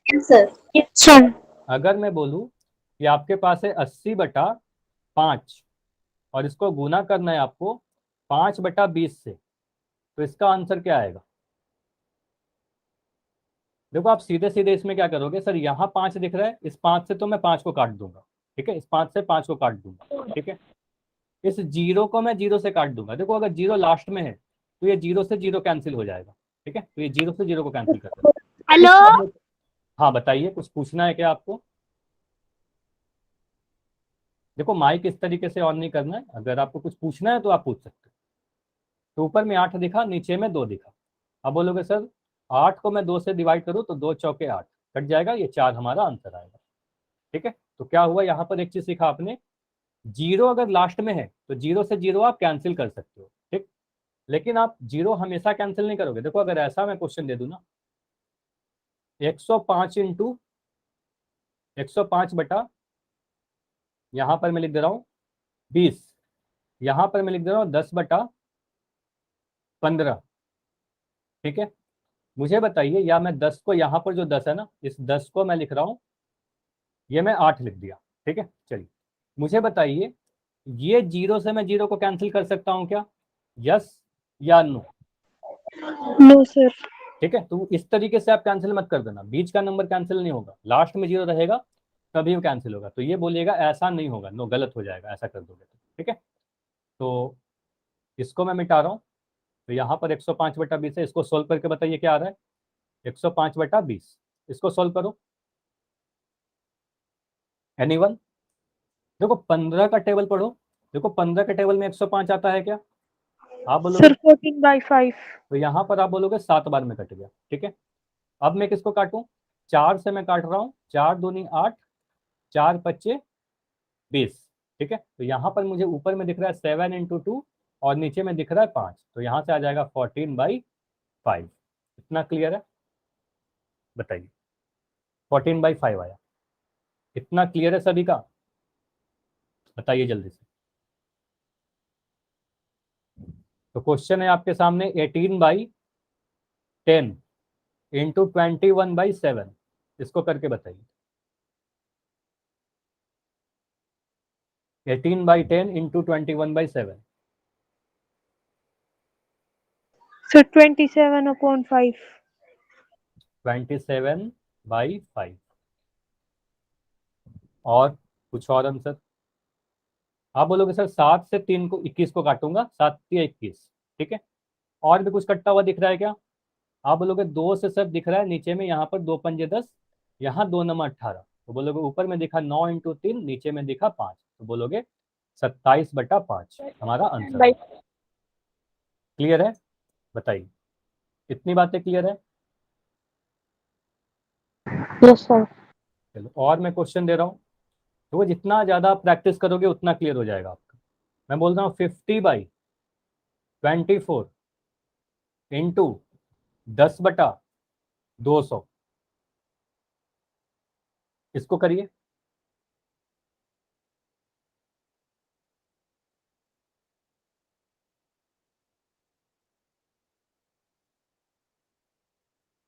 सर सर अगर मैं बोलूं कि आपके पास है 80/5 और इसको गुना करना है आपको 5/20 से, तो इसका आंसर क्या आएगा? देखो आप सीधे सीधे इसमें क्या करोगे, सर यहाँ 5 दिख रहा है, इस 5 से तो मैं 5 को काट दूंगा, ठीक है, इस 5 से 5 को काट दूंगा, ठीक है, इस 0 को मैं 0 से काट दूंगा। देखो अगर 0 लास्ट में है तो ये 0 से 0 कैंसिल हो जाएगा, ठीक है, तो ये 0 से 0 को कैंसिल कर देना। हेलो। हाँ बताइए, कुछ पूछना है क्या आपको? देखो माइक इस तरीके से ऑन नहीं करना है, अगर आपको कुछ पूछना है तो आप पूछ सकते हो। तो ऊपर में 8 दिखा, नीचे में 2 दिखा। अब बोलोगे सर 8 को मैं 2 से डिवाइड करूँ तो 2 चौके 8 कट जाएगा, ये 4 हमारा आंसर आएगा, ठीक है। तो क्या हुआ यहाँ पर, एक चीज सीखा आपने, 0 अगर लास्ट में है तो 0 से 0 आप कैंसिल कर सकते हो, ठीक, लेकिन आप 0 हमेशा कैंसिल नहीं करोगे। देखो अगर ऐसा मैं क्वेश्चन दे दूं ना, 105 इंटू 105 यहाँ पर मैं लिख दे रहा हूँ 20, यहाँ पर मैं लिख दे रहा हूँ 10/15, ठीक है। मुझे बताइए, या मैं 10 को, यहाँ पर जो 10 है ना, इस 10 को मैं लिख रहा हूँ, ये मैं 8 लिख दिया, ठीक है। चलिए मुझे बताइए, ये 0 से मैं 0 को कैंसिल कर सकता हूँ क्या? यस या नो? No sir. ठीक है, तो इस तरीके से आप कैंसिल मत कर देना, बीच का नंबर कैंसिल नहीं होगा, लास्ट में 0 रहेगा तभी वो कैंसिल होगा। तो ये बोलिएगा ऐसा नहीं होगा, नो, गलत हो जाएगा ऐसा कर दोगे तो, ठीक है। तो इसको मैं मिटा रहा हूँ, तो यहाँ पर 105/20 है, इसको सोल्व करके बताइए क्या आ रहा है। 105/20, इसको सोल्व करो, एनीवन? देखो 15 का टेबल पढ़ो, देखो 15 के टेबल में 105 आता है क्या? आप बोलोगे सर 14/5। तो यहाँ पर आप बोलोगे 7 बार में कट गया, ठीक है। अब मैं किसको काटूं, 4 से मैं काट रहा हूँ, 4 दूनी 8, 4 पच्चे 20, ठीक है। तो यहाँ पर मुझे ऊपर में दिख रहा है 7 × 2 और नीचे में दिख रहा है 5, तो यहाँ से आ जाएगा 14/5। इतना क्लियर है? बताइए, 14/5 आया। इतना क्लियर है सभी का? बताइए जल्दी से। तो क्वेश्चन है आपके सामने 18/10 इंटू 21/7, इसको करके बताइए। 18/10 इंटू 21/7, सर 27/5। 27/5। और कुछ और आंसर? आप बोलोगे सर 7 से 3 को 21 को काटूंगा, 7 या 21, ठीक है। और भी कुछ कटता हुआ दिख रहा है क्या? आप बोलोगे 2 से सर दिख रहा है नीचे में, यहाँ पर 2 पंजे 10, यहाँ 2 नंबर 18, तो बोलोगे ऊपर में दिखा 9 × 3, नीचे में दिखा 5, तो बोलोगे 27/5 हमारा आंसर है। क्लियर है? बताइए, इतनी बातें क्लियर है? Yes sir. चलो और मैं क्वेश्चन दे रहा हूँ, तो वो जितना ज़्यादा प्रैक्टिस करोगे उतना क्लियर हो जाएगा आपका। मैं बोल रहा हूँ 50/24 इंटू 10/200, इसको करिए।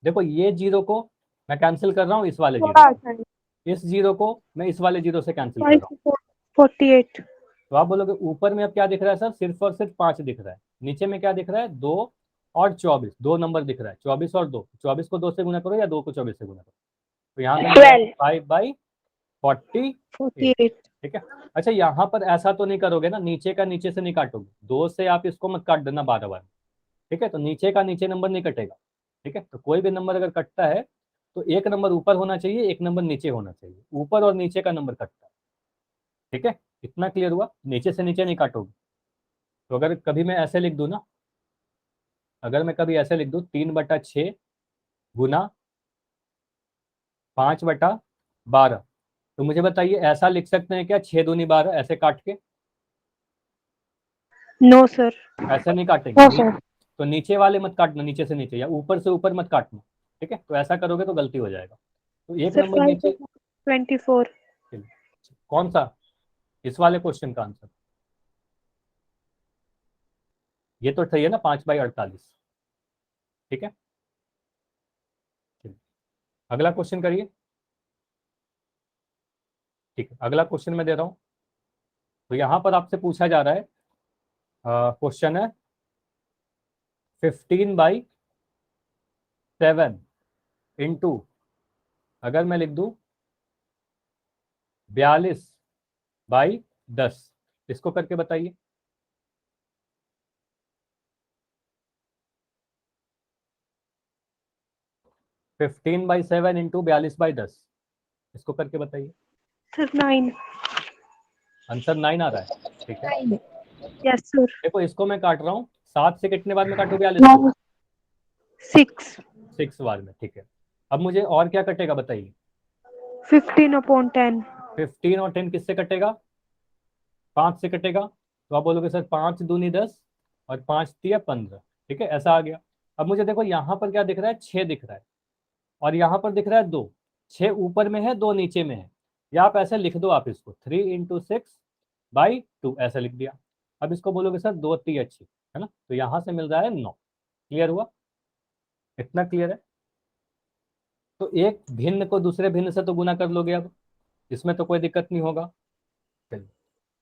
देखो ये 0 को मैं कैंसिल कर रहा हूँ इस वाले 0 से, इस 0 को मैं इस वाले 0 से कैंसिल कर रहा हूँ। 48। तो आप बोलोगे ऊपर में अब क्या दिख रहा है सर, सिर्फ और सिर्फ 5 दिख रहा है, नीचे में क्या दिख रहा है, 2 और 24, 2 नंबर दिख रहा है, 24 और 2, 24 को 2 से गुना करो या 2 को 24 से गुना करो, तो यहाँ से 5/48, 48। ठीक है। अच्छा यहाँ पर ऐसा तो नहीं करोगे ना, नीचे का नीचे से नहीं काटोगे, 2 से आप इसको मत काट देना 12 बार, ठीक है, तो नीचे का नीचे नंबर नहीं कटेगा, ठीक है। तो कोई भी नंबर अगर कटता है तो एक नंबर ऊपर होना चाहिए, एक नंबर नीचे होना चाहिए, ऊपर और नीचे का नंबर कटता है, ठीक है। इतना क्लियर हुआ, नीचे से नीचे नहीं काटोगे। तो अगर कभी मैं ऐसे लिख दूं ना, अगर मैं कभी ऐसे लिख दूं 3/6 गुना 5/12, तो मुझे बताइए ऐसा लिख सकते हैं क्या, 6 दूनी 12 ऐसे काट के? No sir. ऐसे नहीं काटेंगे नो सर। तो नीचे वाले मत काटना, नीचे से नीचे या ऊपर से ऊपर मत काटना, ठीक है, तो ऐसा करोगे तो गलती हो जाएगा। तो एक सर नंबर नीचे, 5/24। कौन सा, इस वाले क्वेश्चन का आंसर? ये तो सही है ना, 5/48, ठीक है। चलिए, अगला क्वेश्चन करिए। ठीक है, अगला क्वेश्चन मैं दे रहा हूँ। तो यहाँ पर आपसे पूछा जा रहा है, क्वेश्चन है 15/7 इंटू, अगर मैं लिख दूं 42/10, इसको करके बताइए। फिफ्टीन बाई सेवन इंटू 42/10, इसको करके बताइए। सर 9। आंसर 9 आ रहा है, ठीक है। Yes sir. देखो इसको मैं काट रहा हूँ, 7 से कितने बार में काटू 42 को? 6। 6 बार में, ठीक है। अब मुझे और क्या कटेगा बताइए। 15/10। 15 और 10 किससे कटेगा? 5 से कटेगा। तो आप बोलोगे सर 5 दूनी 10 और 5 तिया 15, ठीक है, ऐसा आ गया। अब मुझे देखो यहाँ पर क्या दिख रहा है, 6 दिख रहा है, और यहाँ पर दिख रहा है 2। 6 ऊपर में है, 2 नीचे में है, या आप ऐसे लिख दो, आप इसको 3 × 6/2 ऐसा लिख दिया। अब इसको बोलोगे सर 2 3 अच्छी, है ना, तो यहाँ से मिल रहा है 9। क्लियर हुआ? इतना क्लियर है? तो एक भिन्न को दूसरे भिन्न से तो गुना कर लोगे, अब इसमें तो कोई दिक्कत नहीं होगा। चलिए,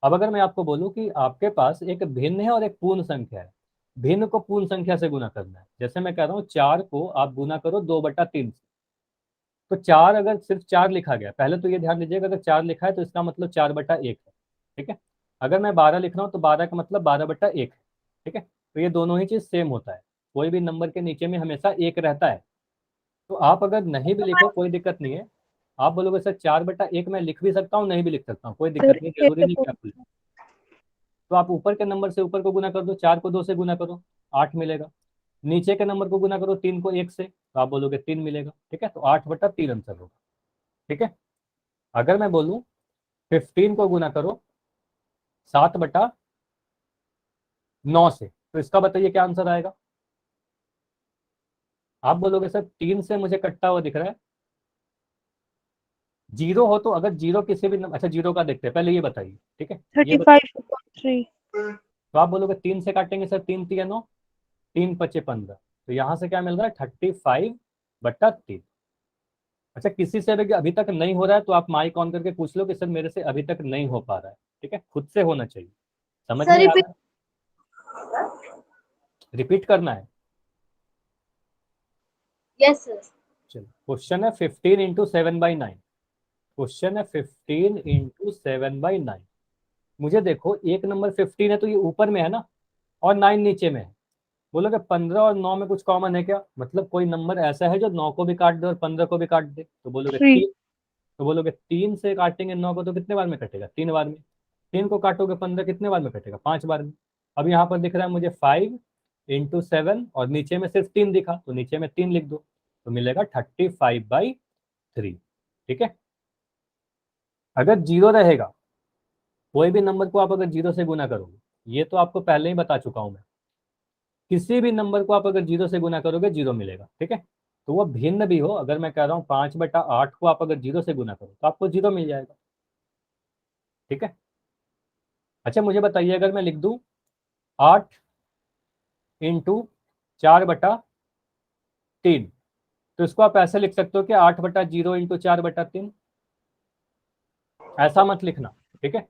अब अगर मैं आपको बोलूं कि आपके पास एक भिन्न है और एक पूर्ण संख्या है, भिन्न को पूर्ण संख्या से गुना करना है। जैसे मैं कह रहा हूँ 4 को आप गुना करो 2/3 से। तो 4 अगर सिर्फ 4 लिखा गया, पहले तो ये ध्यान दीजिएगा, अगर 4 लिखा है तो इसका मतलब 4/1 है, ठीक है। अगर मैं 12 लिख रहा हूँ तो 12 का मतलब 12/1 है, ठीक है। तो ये दोनों ही चीज सेम होता है, कोई भी नंबर के नीचे में हमेशा 1 रहता है। तो आप अगर नहीं भी लिखो कोई दिक्कत नहीं है, आप बोलोगे सर 4/1 मैं लिख भी सकता हूँ, नहीं भी लिख सकता हूँ, कोई सर दिक्कत नहीं, जरूरी नहीं कि आप लिखें। तो आप ऊपर के नंबर से ऊपर को गुना कर दो, 4 को 2 से गुना करो 8 मिलेगा। नीचे के नंबर को गुना करो 3 को 1 से, तो आप बोलोगे 3 मिलेगा, ठीक है। तो 8/3 आंसर होगा, ठीक है। अगर मैं बोलूं 15 को गुना करो 7/9 से, तो इसका बताइए क्या आंसर आएगा। आप बोलोगे सर 3 से मुझे कटता हुआ दिख रहा है, जीरो हो तो, अगर जीरो किसी भी अच्छा जीरो का देखते हैं पहले, ये बताइए, ठीक है। ये 35/3। तो आप बोलोगे 3 से काटेंगे सर, 3 3 9, 3 5 15, तो यहां से क्या मिल रहा है 35/3। अच्छा, किसी से भी अभी तक नहीं हो रहा है तो आप माइक ऑन करके पूछ लो कि सर मेरे से अभी तक नहीं हो पा रहा है, ठीक है, खुद से होना चाहिए। समझ सर में आ रिपीट। रहा है? रिपीट करना है। Yes sir. चलो, क्वेश्चन है 15 × 7/9। क्वेश्चन है 15 × 7/9। मुझे देखो एक नंबर 15 है तो ये ऊपर में है ना, और 9 नीचे में है। बोलोगे 15 और 9 में कुछ कॉमन है क्या, मतलब कोई नंबर ऐसा है जो 9 को भी काट दे और 15 को भी काट दे, तो बोलोगे 3। 3। तो बोलोगे 3 से काटेंगे 9 को तो कितने बार में कटेगा, 3 बार में। 3 को काटोगे 15 कितने बार में कटेगा, 5 बार में। अब यहाँ पर दिख रहा है मुझे 5 × 7 और नीचे में सिर्फ 3 दिखा, तो नीचे में 3 लिख दो, तो मिलेगा 35/3, ठीक है। अगर जीरो रहेगा, कोई भी नंबर को आप अगर जीरो से गुना करोगे, ये तो आपको पहले ही बता चुका हूं मैं, किसी भी नंबर को आप अगर जीरो से गुना करोगे जीरो मिलेगा, ठीक है। तो वो भिन्न भी हो, अगर मैं कह रहा हूँ 5/8 को आप अगर जीरो से गुना करो तो आपको जीरो मिल जाएगा, ठीक है। अच्छा मुझे बताइए, अगर मैं लिख दूं 8 × 4/3, तो इसको आप ऐसे लिख सकते हो कि 8/0 × 4/3। ऐसा मत लिखना, ठीक है।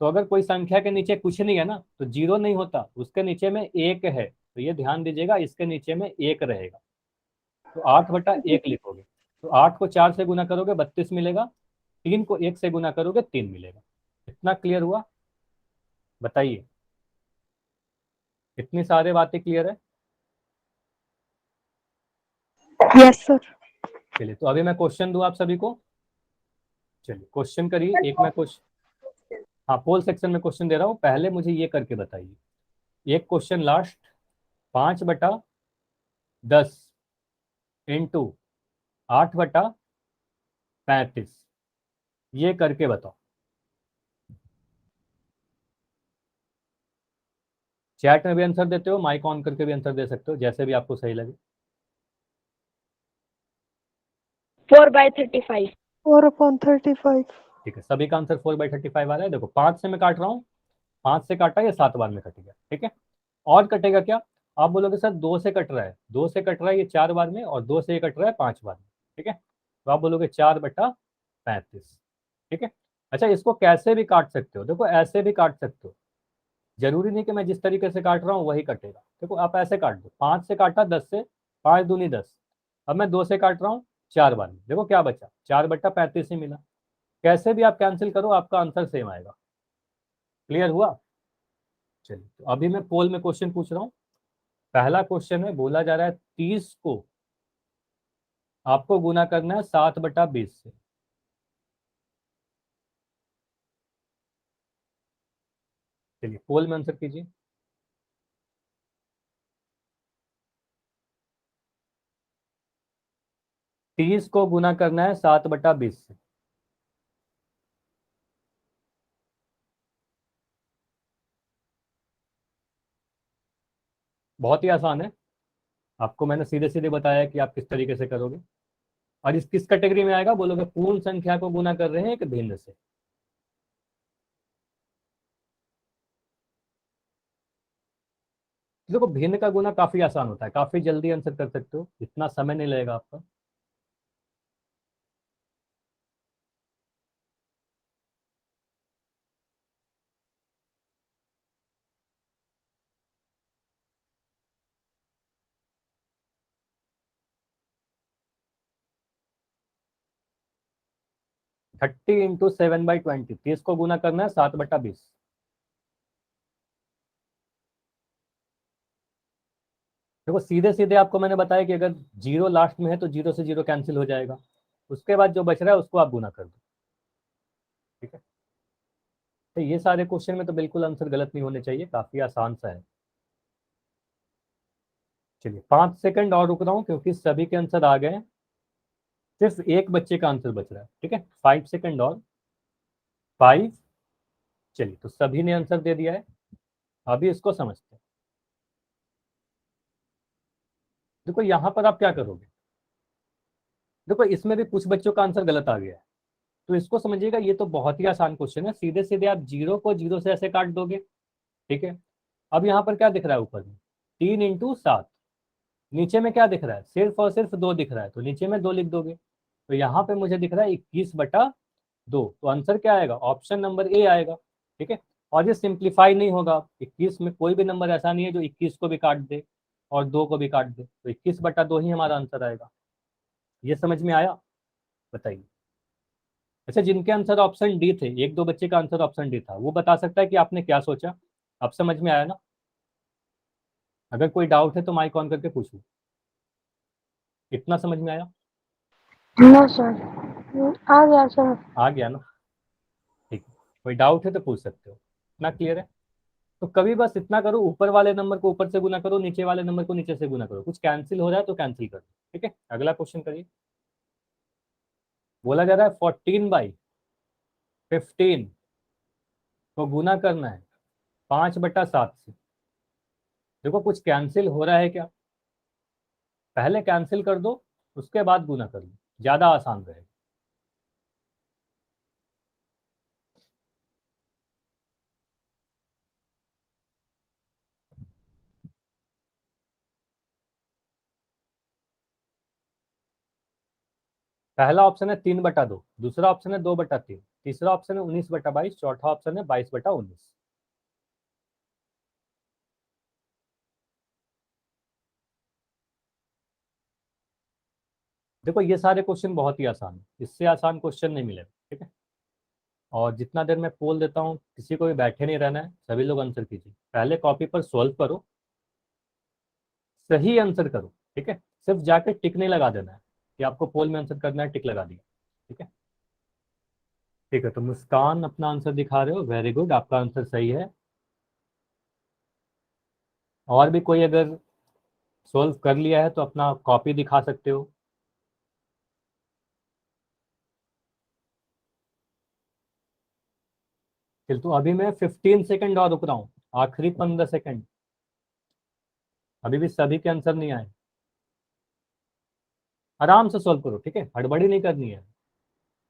तो अगर कोई संख्या के नीचे कुछ नहीं है ना, तो जीरो नहीं होता, उसके नीचे में 1 है, तो ये ध्यान दीजिएगा, इसके नीचे में 1 रहेगा, तो 8/1 लिखोगे। तो 8 को 4 से गुना करोगे 32 मिलेगा, 3 को 1 से गुना करोगे 3 मिलेगा। इतना क्लियर हुआ? बताइए, इतनी सारे बातें क्लियर है? Yes sir. चलिए, तो अभी मैं क्वेश्चन दूं आप सभी को। चलिए क्वेश्चन करिए, एक मैं क्वेश्चन, हाँ पोल सेक्शन में क्वेश्चन दे रहा हूँ, पहले मुझे ये करके बताइए। एक क्वेश्चन लास्ट, 5/10 इंटू 8/35, ये करके बताओ। चैट में भी आंसर देते हो, माइक ऑन करके भी आंसर दे सकते हो, जैसे भी आपको सही लगे। 4/35। 4/35। ठीक है, सभी का आंसर 4/35 आ रहा है। देखो 5 से मैं काट रहा हूँ, 5 से काटा, ये 7 बार में कट गया, ठीक है। और कटेगा क्या? आप बोलोगे सर 2 से कट रहा है, 2 से कट रहा है ये 4 बार में, और 2 से ये कट रहा है 5 बार में, ठीक है। तो आप बोलोगे 4/35, ठीक है। अच्छा, इसको कैसे भी काट सकते हो, देखो ऐसे भी काट सकते हो, जरूरी नहीं कि मैं जिस तरीके से काट रहा हूँ वही कटेगा। देखो आप ऐसे काट दो, 5 से काटा 10 से, 5 दूनी 10। अब मैं 2 से काट रहा हूँ 4 बार में, देखो क्या बचा, 4/35 ही मिला। कैसे भी आप कैंसिल करो आपका आंसर सेम आएगा। क्लियर हुआ? चलिए, तो अभी मैं पोल में क्वेश्चन पूछ रहा हूँ। पहला क्वेश्चन है, बोला जा रहा है 30 को आपको गुना करना है 7/20 से। चलिए पोल में आंसर कीजिए। तीस को गुना करना है 7/20 से। बहुत ही आसान है, आपको मैंने सीधे सीधे बताया कि आप किस तरीके से करोगे। और इस किस कैटेगरी में आएगा, बोलोगे पूर्ण संख्या को गुना कर रहे हैं एक भिन्न से। देखो भिन्न का गुना काफी आसान होता है, काफी जल्दी आंसर कर सकते हो, इतना समय नहीं लगेगा आपका। थर्टी इंटू 7/20, 30 को गुना करना है 7/20। देखो सीधे सीधे आपको मैंने बताया कि अगर जीरो लास्ट में है तो जीरो से जीरो कैंसिल हो जाएगा, उसके बाद जो बच रहा है उसको आप गुना कर दो। ठीक है, तो ये सारे क्वेश्चन में तो बिल्कुल आंसर गलत नहीं होने चाहिए, काफी आसान सा है। चलिए 5 सेकंड और रुक रहा हूँ क्योंकि सभी के आंसर आ गए हैं, सिर्फ एक बच्चे का आंसर बच रहा है। ठीक है, 5 सेकंड और, 5। चलिए, तो सभी ने आंसर दे दिया है, अभी इसको समझते हैं। देखो यहाँ पर आप क्या करोगे, देखो इसमें भी कुछ बच्चों का आंसर गलत आ गया है, तो इसको समझिएगा, ये तो बहुत ही आसान क्वेश्चन है, सीधे सीधे आप जीरो को जीरो से ऐसे काट दोगे। ठीक है, अब यहाँ पर क्या दिख रहा है ऊपर में, 3 × 7। नीचे में क्या दिख रहा है, सिर्फ और सिर्फ 2 दिख रहा है, तो नीचे में 2 लिख दोगे। तो यहाँ पे मुझे दिख रहा है 21/2, तो आंसर क्या आएगा, ऑप्शन नंबर ए आएगा। ठीक है, और ये सिंप्लीफाई नहीं होगा, 21 में कोई भी नंबर ऐसा नहीं है जो 21 को भी काट दे और 2 को भी काट दे, तो 21/2 ही हमारा आंसर आएगा। ये समझ में आया? बताइए। अच्छा, जिनके आंसर ऑप्शन डी थे, एक दो बच्चे का आंसर ऑप्शन डी था, वो बता सकता है कि आपने क्या सोचा। अब समझ में आया ना? अगर कोई डाउट है तो माइक ऑन करके पूछो। इतना समझ में आया? नो सर, आ गया सर। आ गया ना? ठीक है, कोई डाउट है तो पूछ सकते हो। इतना क्लियर है? तो कभी बस इतना करो, ऊपर वाले नंबर को ऊपर से गुना करो, नीचे वाले नंबर को नीचे से गुना करो, कुछ कैंसिल हो रहा है तो कैंसिल करो। ठीक है, अगला क्वेश्चन करिए। बोला जा रहा है 14/15 को गुना करना है 5/7 से। देखो कुछ कैंसिल हो रहा है क्या, पहले कैंसिल कर दो, उसके बाद गुना कर लो, ज्यादा आसान रहेगा। पहला ऑप्शन है 3/2, दूसरा ऑप्शन है 2/3, तीसरा ऑप्शन है 19/22, चौथा ऑप्शन है 22/19। देखो ये सारे क्वेश्चन बहुत ही आसान है, इससे आसान क्वेश्चन नहीं मिलेगा। ठीक है, और जितना देर मैं पोल देता हूँ किसी को भी बैठे नहीं रहना है, सभी लोग आंसर कीजिए, पहले कॉपी पर सॉल्व करो, सही आंसर करो। ठीक है, सिर्फ जाके टिक नहीं लगा देना है कि आपको पोल में आंसर करना है, टिक लगा दिया। ठीक है, ठीक है, तो मुस्कान अपना आंसर दिखा रहे हो, वेरी गुड, आपका आंसर सही है। और भी कोई अगर सॉल्व कर लिया है तो अपना कॉपी दिखा सकते हो। चल, तो अभी मैं 15 सेकंड और रुक रहा हूँ, आखिरी 15 सेकंड, अभी भी सभी के आंसर नहीं आए। आराम से सॉल्व करो, ठीक है, हड़बड़ी नहीं करनी है,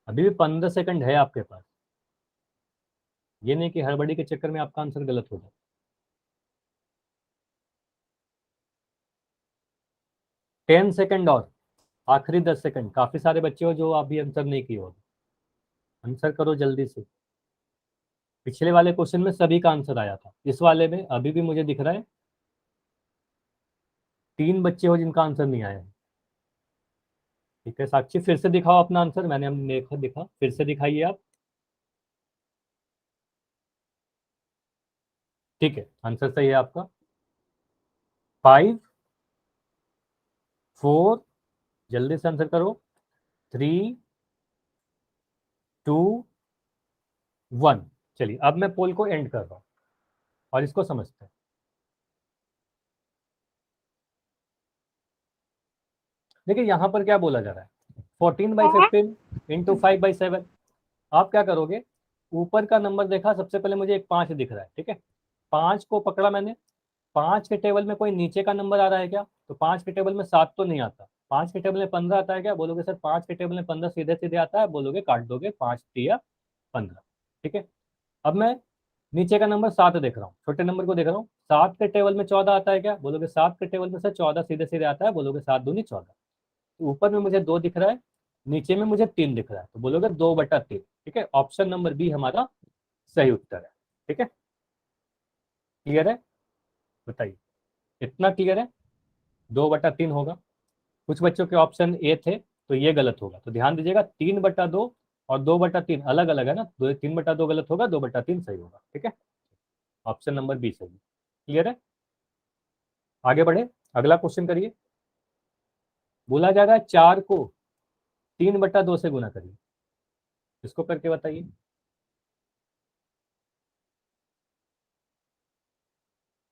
अभी भी 15 सेकंड है आपके पास, ये नहीं कि हड़बड़ी के चक्कर में आपका आंसर गलत हो जाए। 10 सेकंड और, आखिरी 10 सेकंड, काफी सारे बच्चे हो जो अभी आंसर नहीं किए हो, आंसर करो जल्दी से। पिछले वाले क्वेश्चन में सभी का आंसर आया था, इस वाले में अभी भी मुझे दिख रहा है 3 बच्चे हो जिनका आंसर नहीं आया है। ठीक है साक्षी, फिर से दिखाओ अपना आंसर। मैंने देखा दिखा, फिर से दिखाइए आप। ठीक है, आंसर सही है आपका। 5 4, जल्दी से आंसर करो। 3 2 1। चलिए अब मैं पोल को एंड कर रहा हूं और इसको समझते हैं। देखिए यहां पर क्या बोला जा रहा है, 14/15 इंटू 5/7। आप क्या करोगे, ऊपर का नंबर देखा, सबसे पहले मुझे एक 5 दिख रहा है, ठीक है। 5 को पकड़ा मैंने। 5 के टेबल में कोई नीचे का नंबर आ रहा है क्या? तो 5 के टेबल में 7 तो नहीं आता। 5 के टेबल में 15 आता है क्या? बोलोगे सर 5 के टेबल में 15 सीधे सीधे आता है, बोलोगे काट दोगे 5 3 15। ठीक है। अब मैं नीचे का नंबर 7 देख रहा हूँ, छोटे नंबर को देख रहा हूँ। 7 के टेबल में 14 आता है क्या? बोलोगे 7 के टेबल में सर 14 सीधे सीधे आता है, बोलोगे 7 दूनी 14। ऊपर में मुझे 2 दिख रहा है, नीचे में मुझे 3 दिख रहा है, तो बोलोगे 2/3। ठीक है, ऑप्शन नंबर बी हमारा सही उत्तर है। ठीक है, क्लियर है? बताइए, इतना क्लियर है? 2/3 होगा। कुछ बच्चों के ऑप्शन ए थे तो ये गलत होगा, तो ध्यान दीजिएगा 3/2 और 2/3 अलग अलग है ना। 3/2 गलत होगा, 2/3 सही होगा। ठीक है, ऑप्शन नंबर बी सही है। क्लियर है? आगे बढ़े, अगला क्वेश्चन करिए। बोला जा रहा है 4 को 3/2 से गुना करिए। इसको करके बताइए।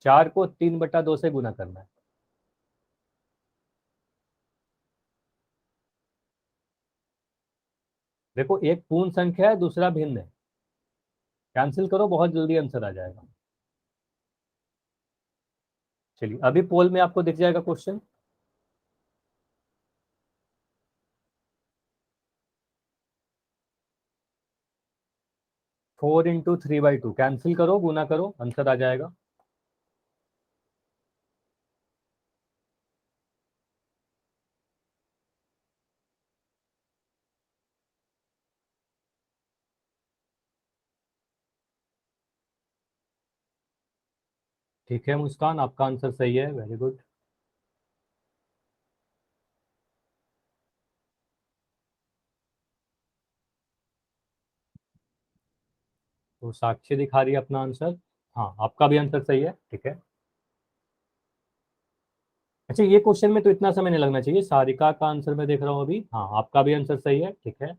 4 को 3/2 से गुना करना है। देखो एक पूर्ण संख्या है, दूसरा भिन्न है। कैंसिल करो, बहुत जल्दी आंसर आ जाएगा। चलिए अभी पोल में आपको दिख जाएगा क्वेश्चन। 4 इंटू 3/2, कैंसिल करो, गुना करो, आंसर आ जाएगा। ठीक है मुस्कान, आपका आंसर सही है, वेरी गुड। तो साक्षी दिखा रही है अपना आंसर। हाँ आपका भी आंसर सही है, ठीक है। अच्छा ये क्वेश्चन में तो इतना समय नहीं लगना चाहिए। सारिका का आंसर मैं देख रहा हूँ अभी। हाँ आपका भी आंसर सही है, ठीक है।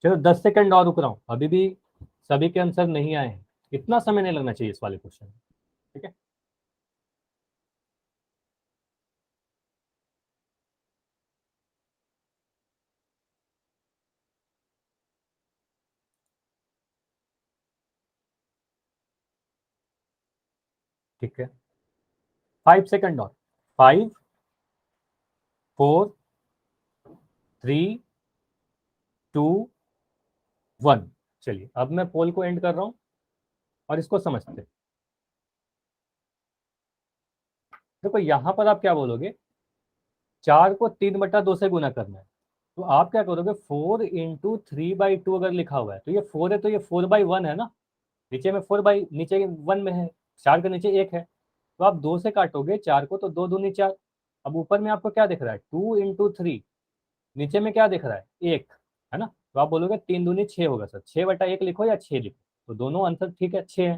चलो 10 सेकंड और रुक रहा हूँ, अभी भी सभी के आंसर नहीं आए हैं। इतना समय नहीं लगना चाहिए इस वाले क्वेश्चन में, ठीक है। ठीक है, 5 सेकंड और। 5 4 3 2 1। चलिए अब मैं पोल को एंड कर रहा हूँ और इसको समझते हैं। देखो यहां पर आप क्या बोलोगे, 4 को 3/2 से गुना करना है, तो आप क्या करोगे, 4 इंटू 3/2 अगर लिखा हुआ है तो ये 4 है, तो ये 4/1 है ना। नीचे में 4 नीचे 1 में है, 4 के नीचे 1 है, तो आप 2 से काटोगे 4 को, तो 2 दूनी 4। अब ऊपर में आपको क्या दिख रहा है, 2 इंटू 3। नीचे में क्या दिख रहा है, 1 है ना। तो आप बोलोगे 3 दूनी 6 होगा सर, 6/1 लिखो या 6 लिखो, तो दोनों आंसर ठीक है, 6 है।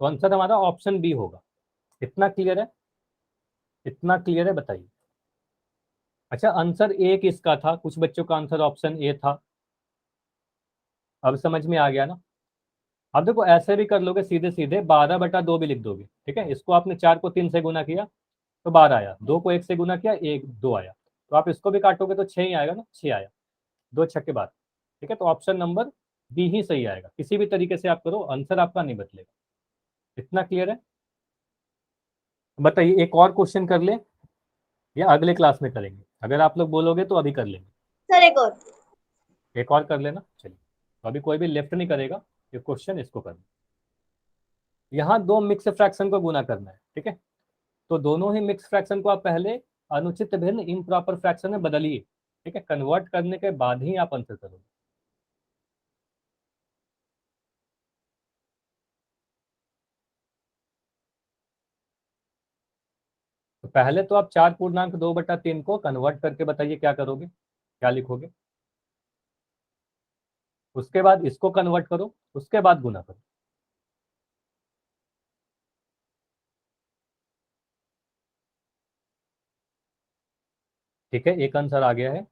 तो आंसर हमारा ऑप्शन बी होगा। इतना क्लियर है? इतना क्लियर है, बताइए। अच्छा आंसर ए किसका था? कुछ बच्चों का आंसर ऑप्शन ए था। अब समझ में आ गया ना। अब देखो ऐसे भी कर लोगे, सीधे सीधे 12/2 भी लिख दोगे, ठीक है। इसको आपने 4 को 3 से गुना किया तो 12 आया, 2 को 1 से गुना किया 1 2 आया, तो आप इसको भी काटोगे तो 6 ही आएगा ना, 6 आया, 2 छक्के बाद। ठीक है, तो ऑप्शन नंबर बी ही सही आएगा। किसी भी तरीके से आप करो, आंसर आपका नहीं बदलेगा। इतना क्लियर है? बताइए एक और क्वेश्चन कर ले या अगले क्लास में करेंगे? अगर आप लोग बोलोगे तो अभी कर लेंगे। सर एक और। एक और कर लेना, चलिए। तो अभी कोई भी लेफ्ट नहीं करेगा, ये क्वेश्चन इसको करना। यहाँ 2 मिक्स फ्रैक्शन को गुना करना है, ठीक है। तो दोनों ही मिक्स फ्रैक्शन को आप पहले अनुचित भिन्न इम्प्रॉपर फ्रैक्शन में बदलिए। ठीक है, कन्वर्ट करने के बाद ही आप आंसर करोगे। तो पहले तो आप 4.2/3 को कन्वर्ट करके बताइए क्या करोगे, क्या लिखोगे। उसके बाद इसको कन्वर्ट करो, उसके बाद गुना करो। ठीक है, एक आंसर आ गया है।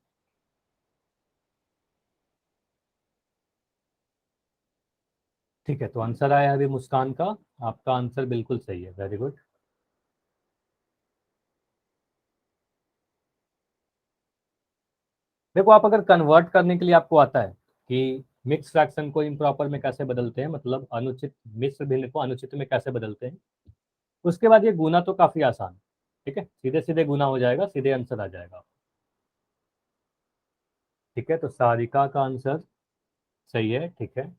ठीक है, तो आंसर आया है अभी मुस्कान का। आपका आंसर बिल्कुल सही है, वेरी गुड। देखो, आप अगर कन्वर्ट करने के लिए आपको आता है कि मिक्स फ्रैक्शन को इम्प्रॉपर में कैसे बदलते हैं, मतलब अनुचित मिश्र भिन्न को अनुचित में कैसे बदलते हैं, उसके बाद ये गुना तो काफी आसान है। ठीक है, सीधे सीधे गुना हो जाएगा, सीधे आंसर आ जाएगा। ठीक है, तो सारिका का आंसर सही है। ठीक है,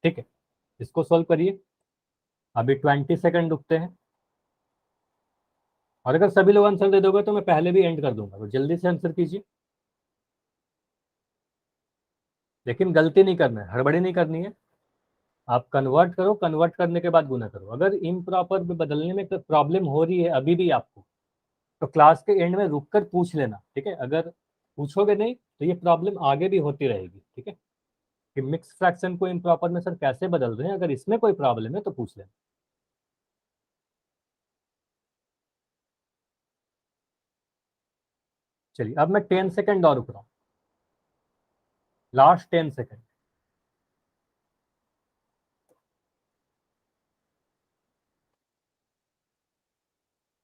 ठीक है, इसको सॉल्व करिए। अभी 20 सेकंड रुकते हैं, और अगर सभी लोग आंसर दे दोगे तो मैं पहले भी एंड कर दूंगा, तो जल्दी से आंसर कीजिए। लेकिन गलती नहीं करना है, हड़बड़ी नहीं करनी है। आप कन्वर्ट करो, कन्वर्ट करने के बाद गुना करो। अगर इम्प्रॉपर में बदलने में प्रॉब्लम हो रही है अभी भी आपको, तो क्लास के एंड में रुक कर पूछ लेना। ठीक है, अगर पूछोगे नहीं तो ये प्रॉब्लम आगे भी होती रहेगी। ठीक है, कि मिक्स फ्रैक्शन को इम्प्रॉपर में सर कैसे बदल रहे हैं, अगर इसमें कोई प्रॉब्लम है तो पूछ लेना। चलिए, अब मैं 10 सेकंड और रुक रहा हूँ, लास्ट 10 सेकंड।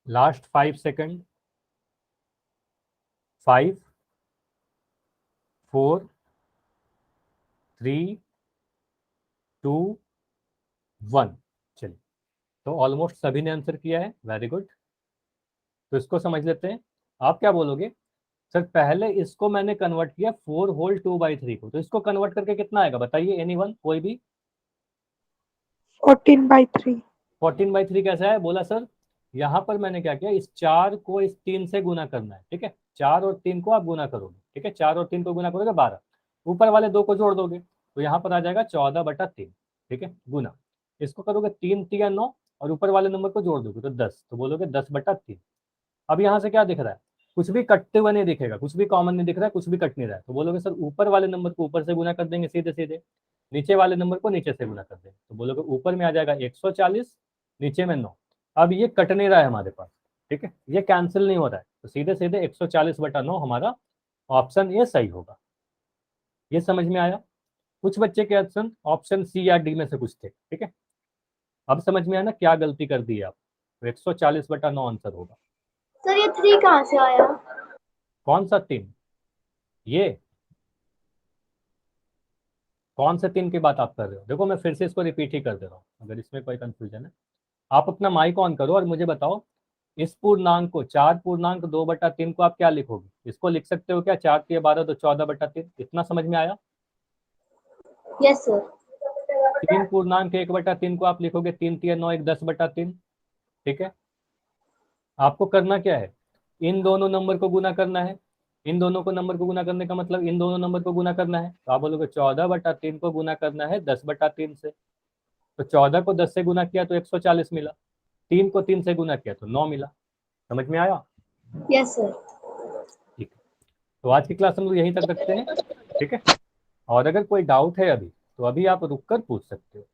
Last 5 second. 5, 4, 3, 2, 1। चलिए, तो ऑलमोस्ट सभी ने आंसर किया है, वेरी गुड। तो इसको समझ लेते हैं। आप क्या बोलोगे, सर पहले इसको मैंने कन्वर्ट किया 4 होल 2/3 को, तो इसको कन्वर्ट करके कितना आएगा बताइए, एनीवन, कोई भी। 14/3। 14/3 कैसा है, बोला सर। यहाँ पर मैंने क्या किया, इस 4 को इस 3 से गुना करना है। ठीक है, 4 और 3 को आप गुना करोगे। ठीक है, 4 और 3 को गुना करोगे 12, ऊपर वाले 2 को जोड़ दोगे तो यहाँ पर आ जाएगा 14/3। ठीक है, गुना, इसको करोगे 3 3 9, और ऊपर वाले नंबर को जोड़ दोगे तो 10, तो बोलोगे 10/3। अब यहाँ से क्या दिख रहा है, कुछ भी कटते हुए नहीं दिखेगा, कुछ भी कॉमन नहीं दिख रहा है, कुछ भी कट नहीं रहा है, तो बोलोगे सर ऊपर वाले नंबर को ऊपर से गुना कर देंगे सीधे सीधे, नीचे वाले नंबर को नीचे से गुना कर देंगे, तो बोलोगे ऊपर में आ जाएगा 140, नीचे में 9। अब ये कट नहीं रहा है हमारे पास। ठीक है, ये कैंसिल नहीं हो रहा है, तो सीधे सीधे 140/9 हमारा ऑप्शन ए सही होगा। ये समझ में आया। कुछ बच्चे के ऑप्शन ऑप्शन सी या डी में से कुछ थे। ठीक है, अब समझ में आया ना क्या गलती कर दी आप, तो 140/9 आंसर होगा। सर ये 3 कहाँ से आया? कौन सा 3, ये कौन से 3 की बात आप कर रहे हो, देखो मैं फिर से इसको रिपीट ही कर दे रहा हूँ अगर इसमें कोई कंफ्यूजन है। आप अपना माइक ऑन करो और मुझे बताओ, इस पूर्णांक को 4.2/3 को आप क्या लिखोगे, इसको लिख सकते हो क्या, 4 × 12 तो 14/3, इतना समझ में आया। Yes sir. 3.1/3 को आप लिखोगे 3 × 9 = 10/3। ठीक है, आपको करना क्या है, इन दोनों नंबर को गुना करना है। इन दोनों को नंबर को गुना करने का मतलब इन दोनों नंबर को गुना करना है, तो आप बोलोगे 14/3 को गुना करना है 10/3 से, तो 14 को 10 से गुना किया तो 140 मिला, 3 को 3 से गुना किया तो 9 मिला। समझ में आया। Yes sir. ठीक है, तो आज की क्लास हम लोग यहीं तक रखते हैं। ठीक है, और अगर कोई डाउट है अभी तो अभी आप रुक कर पूछ सकते हो।